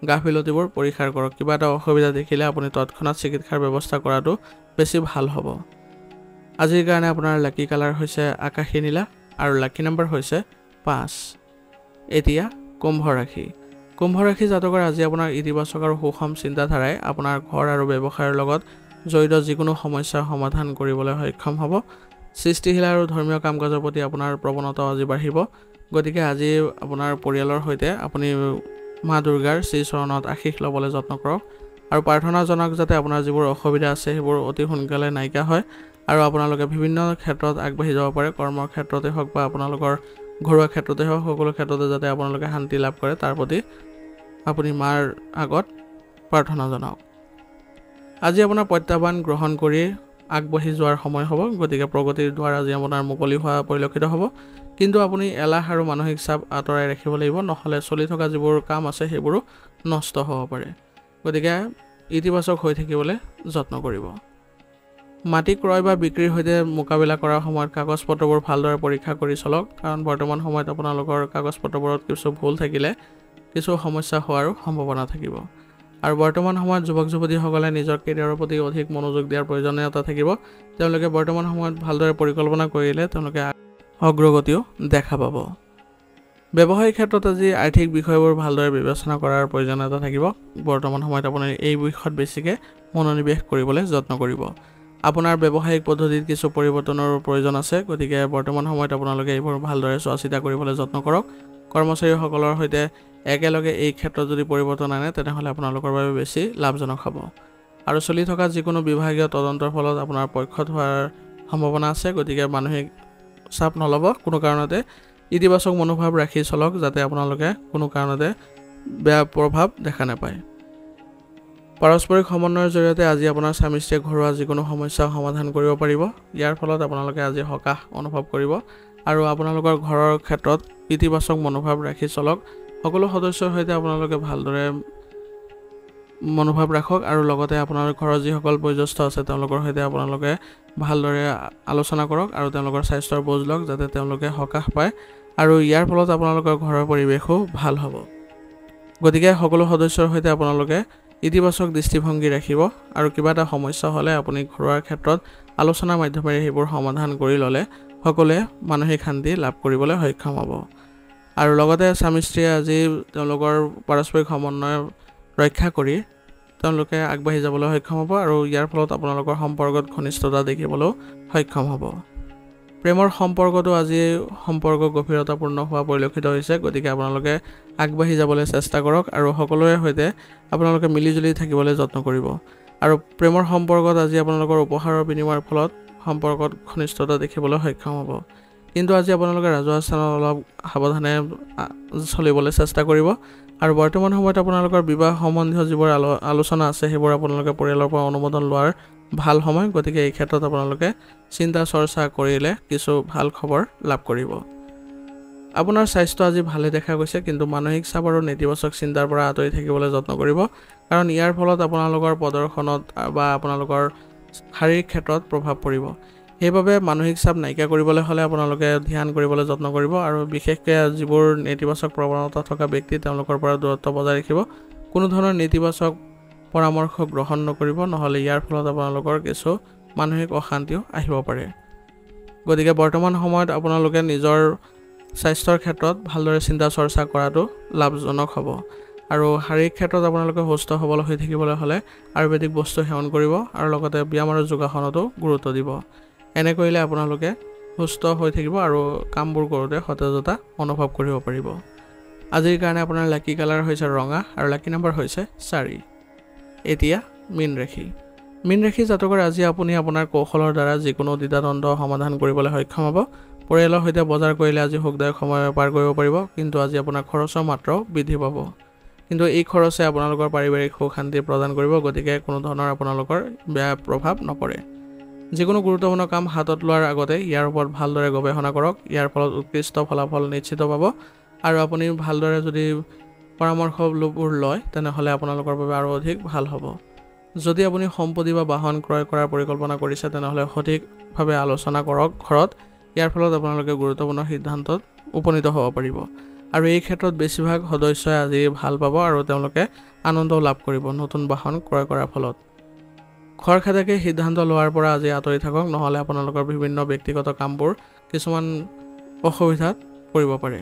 গাফিলতিবোৰ পৰিহাৰ কৰক। কিবা এটা অসুবিধা দেখিলে আপুনি তৎক্ষণাত চিকিৎসাৰ ব্যৱস্থা কৰাটো বেছি ভাল হ'ব। আজিৰ কাৰণে আপোনাৰ লাকি কালাৰ হৈছে আকাশী নীলা আৰু লাকি নম্বৰ হৈছে 5। এতিয়া কুম্ভ ৰাশি। কুম্ভ ৰাশি জাতকৰ আজি আপোনাৰ ইতিবাচক আৰু সুষম চিন্তাধাৰাই আপোনাৰ ঘৰ আৰু ব্যৱসায়ৰ লগত জড়িত যিকোনো সমস্যাৰ সমাধান কৰিবলৈ সক্ষম হ'ব। সৃষ্টিশীল আৰু ধৰ্মীয় কাম কাজৰ প্ৰতি আপোনাৰ প্ৰৱণতাও আজি বাঢ়িব, গতিকে আজি আপোনাৰ পৰিয়ালৰ সৈতে আপুনি মা দুৰ্গাৰ শ্ৰীচৰণত আশীষ ল'বলৈ যত্ন কৰক আৰু প্ৰাৰ্থনা জনাওক যাতে আপোনাৰ যিবোৰ অসুবিধা আছে সেইবোৰ অতি সোনকালে নাইকিয়া হয় আৰু আপোনালোকে বিভিন্ন ক্ষেত্ৰত আগবাঢ়ি যাব পাৰে। কৰ্মৰ ক্ষেত্ৰতে হওক বা আপোনালোকৰ ঘৰুৱা ক্ষেত্ৰতে হওক, সকলো ক্ষেত্ৰতে যাতে আপোনালোকে শান্তি লাভ কৰে তাৰ প্ৰতি আপুনি মাৰ আগত প্ৰাৰ্থনা জনাওক। আজি আপোনাৰ প্ৰত্যাহ্বান গ্ৰহণ কৰি আগবাঢ়ি যোৱাৰ সময় হ'ব, গতিকে প্ৰগতিৰ দ্বাৰ আজি আপোনাৰ মুকলি হোৱা পৰিলক্ষিত হ'ব। কিন্তু আপুনি এলাহ আৰু মানসিক চাপ আঁতৰাই ৰাখিব লাগিব, নহ'লে চলি থকা যিবোৰ কাম আছে সেইবোৰো নষ্ট হ'ব পাৰে। গতিকে ইতিবাচক হৈ থাকিবলৈ যত্ন কৰিব। মাটি ক্ৰয় বা বিক্ৰীৰ সৈতে মোকাবিলা কৰাৰ সময়ত কাগজ পত্ৰবোৰ ভালদৰে পৰীক্ষা কৰি চলক, কাৰণ বৰ্তমান সময়ত আপোনালোকৰ কাগজ পত্ৰবোৰত কিছু ভুল থাকিলে কিছু সমস্যা হোৱাৰো সম্ভাৱনা থাকিব। আৰু বৰ্তমান সময়ত যুৱক যুৱতীসকলে নিজৰ কেৰিয়াৰৰ প্ৰতি অধিক মনোযোগ দিয়াৰ প্ৰয়োজনীয়তা থাকিব। তেওঁলোকে বৰ্তমান সময়ত ভালদৰে পৰিকল্পনা কৰিলে তেওঁলোকে অগ্ৰগতিও দেখা পাব। ব্যৱসায়িক ক্ষেত্ৰত আজি আৰ্থিক বিষয়বোৰ ভালদৰে বিবেচনা কৰাৰ প্ৰয়োজনীয়তা থাকিব। বৰ্তমান সময়ত আপুনি এই বিষয়ত বেছিকৈ মনোনিৱেশ কৰিবলৈ যত্ন কৰিব। আপোনাৰ ব্যৱসায়িক পদ্ধতিত কিছু পৰিৱৰ্তনৰ প্ৰয়োজন আছে, গতিকে বৰ্তমান সময়ত আপোনালোকে এইবোৰ ভালদৰে চোৱা চিতা কৰিবলৈ যত্ন কৰক। কৰ্মচাৰীসকলৰ সৈতে একেলগে এই ক্ষেত্ৰত যদি পৰিৱৰ্তন আনে তেনেহ'লে আপোনালোকৰ বাবে বেছি লাভজনক হ'ব। আৰু চলি থকা যিকোনো বিভাগীয় তদন্তৰ ফলত আপোনাৰ পক্ষত হোৱাৰ সম্ভাৱনা আছে, গতিকে মানসিক চাপ নল'ব। কোনো কাৰণতে ইতিবাচক মনোভাৱ ৰাখি চলক যাতে আপোনালোকে কোনো কাৰণতে বেয়া প্ৰভাৱ দেখা নাপায়। পাৰস্পৰিক সমন্বয়ৰ জৰিয়তে আজি আপোনাৰ স্বামী স্ত্ৰীয়ে ঘৰুৱা যিকোনো সমস্যা সমাধান কৰিব পাৰিব। ইয়াৰ ফলত আপোনালোকে আজি সকাহ অনুভৱ কৰিব আৰু আপোনালোকৰ ঘৰৰ ক্ষেত্ৰত ইতিবাচক মনোভাৱ ৰাখি চলক। সকলো সদস্যৰ সৈতে আপোনালোকে ভালদৰে মনোভাৱ ৰাখক আৰু লগতে আপোনাৰ ঘৰৰ যিসকল বয়োজ্যেষ্ঠ আছে তেওঁলোকৰ সৈতে আপোনালোকে ভালদৰে আলোচনা কৰক আৰু তেওঁলোকৰ স্বাস্থ্যৰ বুজ লওক যাতে তেওঁলোকে সকাহ পায় আৰু ইয়াৰ ফলত আপোনালোকৰ ঘৰৰ পৰিৱেশো ভাল হ'ব। গতিকে সকলো সদস্যৰ সৈতে আপোনালোকে ইতিবাচক দৃষ্টিভংগী ৰাখিব আৰু কিবা এটা সমস্যা হ'লে আপুনি ঘৰুৱাৰ ক্ষেত্ৰত আলোচনাৰ মাধ্যমেৰে সেইবোৰ সমাধান কৰি ল'লে সকলোৱে মানসিক শান্তি লাভ কৰিবলৈ সক্ষম হ'ব। আৰু লগতে স্বামী স্ত্ৰীয়ে আজি তেওঁলোকৰ পাৰস্পৰিক সমন্বয় ৰক্ষা কৰি তেওঁলোকে আগবাঢ়ি যাবলৈ সক্ষম হ'ব আৰু ইয়াৰ ফলত আপোনালোকৰ সম্পৰ্কত ঘনিষ্ঠতা দেখিবলৈও সক্ষম হ'ব। প্ৰেমৰ সম্পৰ্কটো আজি সম্পৰ্ক গভীৰতাপূৰ্ণ হোৱা পৰিলক্ষিত হৈছে। গতিকে আপোনালোকে আগবাঢ়ি যাবলৈ চেষ্টা কৰক আৰু সকলোৰে সৈতে আপোনালোকে মিলিজুলি থাকিবলৈ যত্ন কৰিব। আৰু প্ৰেমৰ সম্পৰ্কত আজি আপোনালোকৰ উপহাৰৰ বিনিময়ৰ ফলত সম্পৰ্কত ঘনিষ্ঠতা দেখিবলৈ সক্ষম হ'ব। কিন্তু আজি আপোনালোকে ৰাজহুৱা স্থানত অলপ সাৱধানে চলিবলৈ চেষ্টা কৰিব আৰু বৰ্তমান সময়ত আপোনালোকৰ বিবাহ সম্বন্ধীয় যিবোৰ আলোচনা আছে সেইবোৰ আপোনালোকে পৰিয়ালৰ পৰা অনুমোদন লোৱাৰ ভাল সময়। গতিকে এই ক্ষেত্ৰত আপোনালোকে চিন্তা চৰ্চা কৰিলে কিছু ভাল খবৰ লাভ কৰিব। আপোনাৰ স্বাস্থ্য আজি ভালে দেখা গৈছে, কিন্তু মানসিক চাপ আৰু নেতিবাচক চিন্তাৰ পৰা আঁতৰি থাকিবলৈ যত্ন কৰিব, কাৰণ ইয়াৰ ফলত আপোনালোকৰ প্ৰদৰ্শনত বা আপোনালোকৰ শাৰীৰিক ক্ষেত্ৰত প্ৰভাৱ পৰিব। সেইবাবে মানসিক চাপ নাইকিয়া কৰিবলৈ হ'লে আপোনালোকে ধ্যান কৰিবলৈ যত্ন কৰিব আৰু বিশেষকৈ যিবোৰ নেতিবাচক প্ৰৱণতা থকা ব্যক্তি তেওঁলোকৰ পৰা দূৰত্ব বজাই ৰাখিব। কোনো ধৰণৰ নেতিবাচক পৰামৰ্শ গ্ৰহণ নকৰিব, নহ'লে ইয়াৰ ফলত আপোনালোকৰ কিছু মানসিক অশান্তিও আহিব পাৰে। গতিকে বৰ্তমান সময়ত আপোনালোকে নিজৰ স্বাস্থ্যৰ ক্ষেত্ৰত ভালদৰে চিন্তা চৰ্চা কৰাটো লাভজনক হ'ব আৰু শাৰীৰিক ক্ষেত্ৰত আপোনালোকে সুস্থ সবল হৈ থাকিবলৈ হ'লে আয়ুৰ্বেদিক বস্তু সেৱন কৰিব আৰু লগতে ব্যায়াম আৰু যোগাসনতো গুৰুত্ব দিব। এনে কৰিলে আপোনালোকে সুস্থ হৈ থাকিব আৰু কামবোৰ কৰোঁতে সতেজতা অনুভৱ কৰিব পাৰিব। আজিৰ কাৰণে আপোনাৰ লাকি কালাৰ হৈছে ৰঙা আৰু লাকি নম্বৰ হৈছে 4। এতিয়া মীন ৰাশি। মীন ৰাশি জাতকৰ আজি আপুনি আপোনাৰ কৌশলৰ দ্বাৰা যিকোনো দ্বিধাদ্বন্দ্ব সমাধান কৰিবলৈ সক্ষম হ'ব। পৰিয়ালৰ সৈতে বজাৰ কৰিলে আজি সুখদায়ক সময় পাৰ কৰিব পাৰিব, কিন্তু আজি আপোনাৰ খৰচৰ মাত্ৰাও বৃদ্ধি পাব। কিন্তু এই খৰচে আপোনালোকৰ পাৰিবাৰিক সুখ শান্তি প্ৰদান কৰিব, গতিকে কোনো ধৰণৰ আপোনালোকৰ বেয়া প্ৰভাৱ নপৰে। যিকোনো গুৰুত্বপূৰ্ণ কাম হাতত লোৱাৰ আগতে ইয়াৰ ওপৰত ভালদৰে গৱেষণা কৰক। ইয়াৰ ফলত উৎকৃষ্ট ফলাফল নিশ্চিত পাব আৰু আপুনি ভালদৰে যদি পৰামৰ্শবোৰ লয় তেনেহ'লে আপোনালোকৰ বাবে আৰু অধিক ভাল হ'ব। যদি আপুনি সম্পত্তি বা বাহন ক্ৰয় কৰাৰ পৰিকল্পনা কৰিছে তেনেহ'লে সঠিকভাৱে আলোচনা কৰক ঘৰত। ইয়াৰ ফলত আপোনালোকে গুৰুত্বপূৰ্ণ সিদ্ধান্তত উপনীত হ'ব পাৰিব আৰু এই ক্ষেত্ৰত বেছিভাগ সদস্যই আজি ভাল পাব আৰু তেওঁলোকে আনন্দও লাভ কৰিব নতুন বাহন ক্ৰয় কৰাৰ ফলত। খৰখেদাকে সিদ্ধান্ত লোৱাৰ পৰা আজি আঁতৰি থাকক, নহ'লে আপোনালোকৰ বিভিন্ন ব্যক্তিগত কামবোৰ কিছুমান অসুবিধাত পৰিব পাৰে।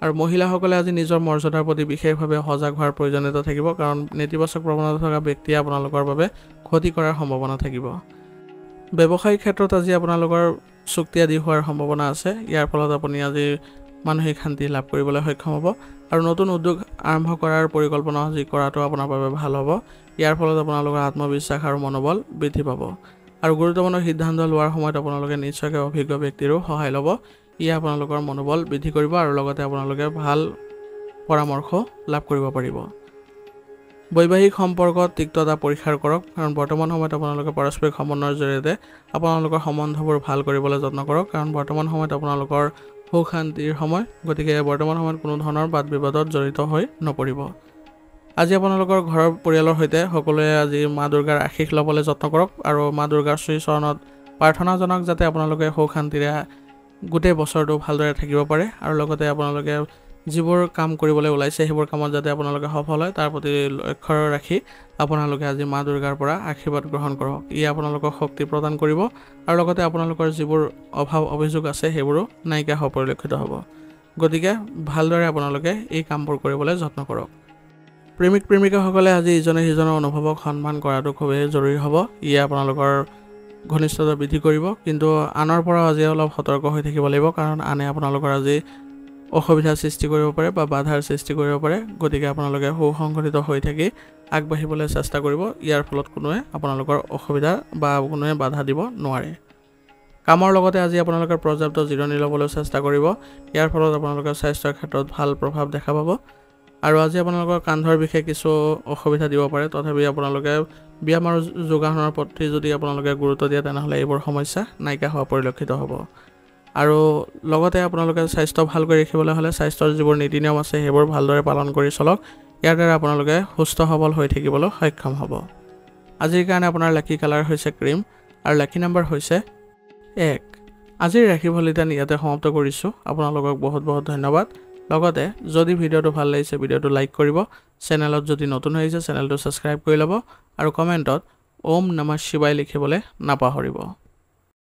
আৰু মহিলাসকলে আজি নিজৰ মৰ্যাদাৰ প্ৰতি বিশেষভাৱে সজাগ হোৱাৰ প্ৰয়োজনীয়তা থাকিব, কাৰণ নেতিবাচক প্ৰৱণতা থকা ব্যক্তিয়ে আপোনালোকৰ বাবে ক্ষতি কৰাৰ সম্ভাৱনা থাকিব। ব্যৱসায়িক ক্ষেত্ৰত আজি আপোনালোকৰ চুক্তি আদি হোৱাৰ সম্ভাৱনা আছে। ইয়াৰ ফলত আপুনি আজি মানসিক শান্তি লাভ কৰিবলৈ সক্ষম হ'ব আৰু নতুন উদ্যোগ আৰম্ভ কৰাৰ পৰিকল্পনা আজি কৰাটো আপোনাৰ বাবে ভাল হ'ব। ইয়াৰ ফলত আপোনালোকৰ আত্মবিশ্বাস আৰু মনোবল বৃদ্ধি পাব আৰু গুৰুত্বপূৰ্ণ সিদ্ধান্ত লোৱাৰ সময়ত আপোনালোকে নিশ্চয়কৈ অভিজ্ঞ ব্যক্তিৰো সহায় ল'ব। ই আপোনালোকৰ মনোবল বৃদ্ধি কৰিব আৰু লগতে আপোনালোকে ভাল পৰামৰ্শ লাভ কৰিব পাৰিব। বৈবাহিক সম্পৰ্কত তিক্ততা পৰীক্ষা কৰক, কাৰণ বৰ্তমান সময়ত আপোনালোকে পাৰস্পৰিক সমন্বয়ৰ জৰিয়তে আপোনালোকৰ সম্বন্ধবোৰ ভাল কৰিবলৈ যত্ন কৰক, কাৰণ বৰ্তমান সময়ত আপোনালোকৰ সুখ শান্তিৰ সময়। গতিকে বৰ্তমান সময়ত কোনো ধৰণৰ বাদ বিবাদত জড়িত হৈ নপৰিব। আজি আপোনালোকৰ ঘৰৰ পৰিয়ালৰ সৈতে সকলোৱে আজি মা দুৰ্গাৰ আশীষ ল'বলৈ যত্ন কৰক আৰু মা দুৰ্গাৰ শ্ৰীচৰণত প্ৰাৰ্থনা জনাওক যাতে আপোনালোকে সুখ শান্তিৰে গোটেই বছৰটো ভালদৰে থাকিব পাৰে আৰু লগতে আপোনালোকে যিবোৰ কাম কৰিবলৈ ওলাইছে সেইবোৰ কামত যাতে আপোনালোকে সফল হয় তাৰ প্ৰতি লক্ষ্য ৰাখি আপোনালোকে আজি মা দুৰ্গাৰ পৰা আশীৰ্বাদ গ্ৰহণ কৰক। ই আপোনালোকক শক্তি প্ৰদান কৰিব আৰু লগতে আপোনালোকৰ যিবোৰ অভাৱ অভিযোগ আছে সেইবোৰো নাইকিয়া হোৱা পৰিলক্ষিত হ'ব। গতিকে ভালদৰে আপোনালোকে এই কামবোৰ কৰিবলৈ যত্ন কৰক। প্ৰেমিক প্ৰেমিকাসকলে আজি ইজনে সিজনৰ অনুভৱক সন্মান কৰাটো খুবেই জৰুৰী হ'ব। ইয়ে আপোনালোকৰ ঘনিষ্ঠতা বৃদ্ধি কৰিব, কিন্তু আনৰ পৰা আজি অলপ সতৰ্ক হৈ থাকিব লাগিব, কাৰণ আনে আপোনালোকৰ আজি অসুবিধাৰ সৃষ্টি কৰিব পাৰে বা বাধাৰ সৃষ্টি কৰিব পাৰে। গতিকে আপোনালোকে সুসংগঠিত হৈ থাকি আগবাঢ়িবলৈ চেষ্টা কৰিব। ইয়াৰ ফলত কোনোৱে আপোনালোকৰ অসুবিধা বা কোনোৱে বাধা দিব নোৱাৰে। কামৰ লগতে আজি আপোনালোকে পৰ্যাপ্ত জিৰণি ল'বলৈ চেষ্টা কৰিব। ইয়াৰ ফলত আপোনালোকৰ স্বাস্থ্যৰ ক্ষেত্ৰত ভাল প্ৰভাৱ দেখা পাব আৰু আজি আপোনালোকৰ কান্ধৰ বিশেষ কিছু অসুবিধা দিব পাৰে, তথাপি আপোনালোকে ব্যায়াম আৰু যোগাসনৰ প্ৰতি যদি আপোনালোকে গুৰুত্ব দিয়ে তেনেহ'লে এইবোৰ সমস্যা নাইকিয়া হোৱা পৰিলক্ষিত হ'ব। আৰু লগতে আপোনালোকে স্বাস্থ্য ভালকৈ ৰাখিবলৈ হ'লে স্বাস্থ্যৰ যিবোৰ নীতি নিয়ম আছে সেইবোৰ ভালদৰে পালন কৰি চলক। ইয়াৰ দ্বাৰা আপোনালোকে সুস্থ সবল হৈ থাকিবলৈ সক্ষম হ'ব। আজিৰ কাৰণে আপোনাৰ লাকি কালাৰ হৈছে ক্ৰীম আৰু লাকি নাম্বাৰ হৈছে 1। আজিৰ ৰাশিফল ইয়াতে সমাপ্ত কৰিছোঁ। আপোনালোকক বহুত বহুত ধন্যবাদ। লগতে যদি ভিডিঅ'টো ভাল লাগিছে ভিডিঅ'টো লাইক কৰিব, চেনেলত যদি নতুন আহিছে চেনেলটো ছাবস্ক্ৰাইব কৰি ল'ব আৰু কমেণ্টত ওম নমঃ শিৱায় লিখিবলৈ নাপাহৰিব।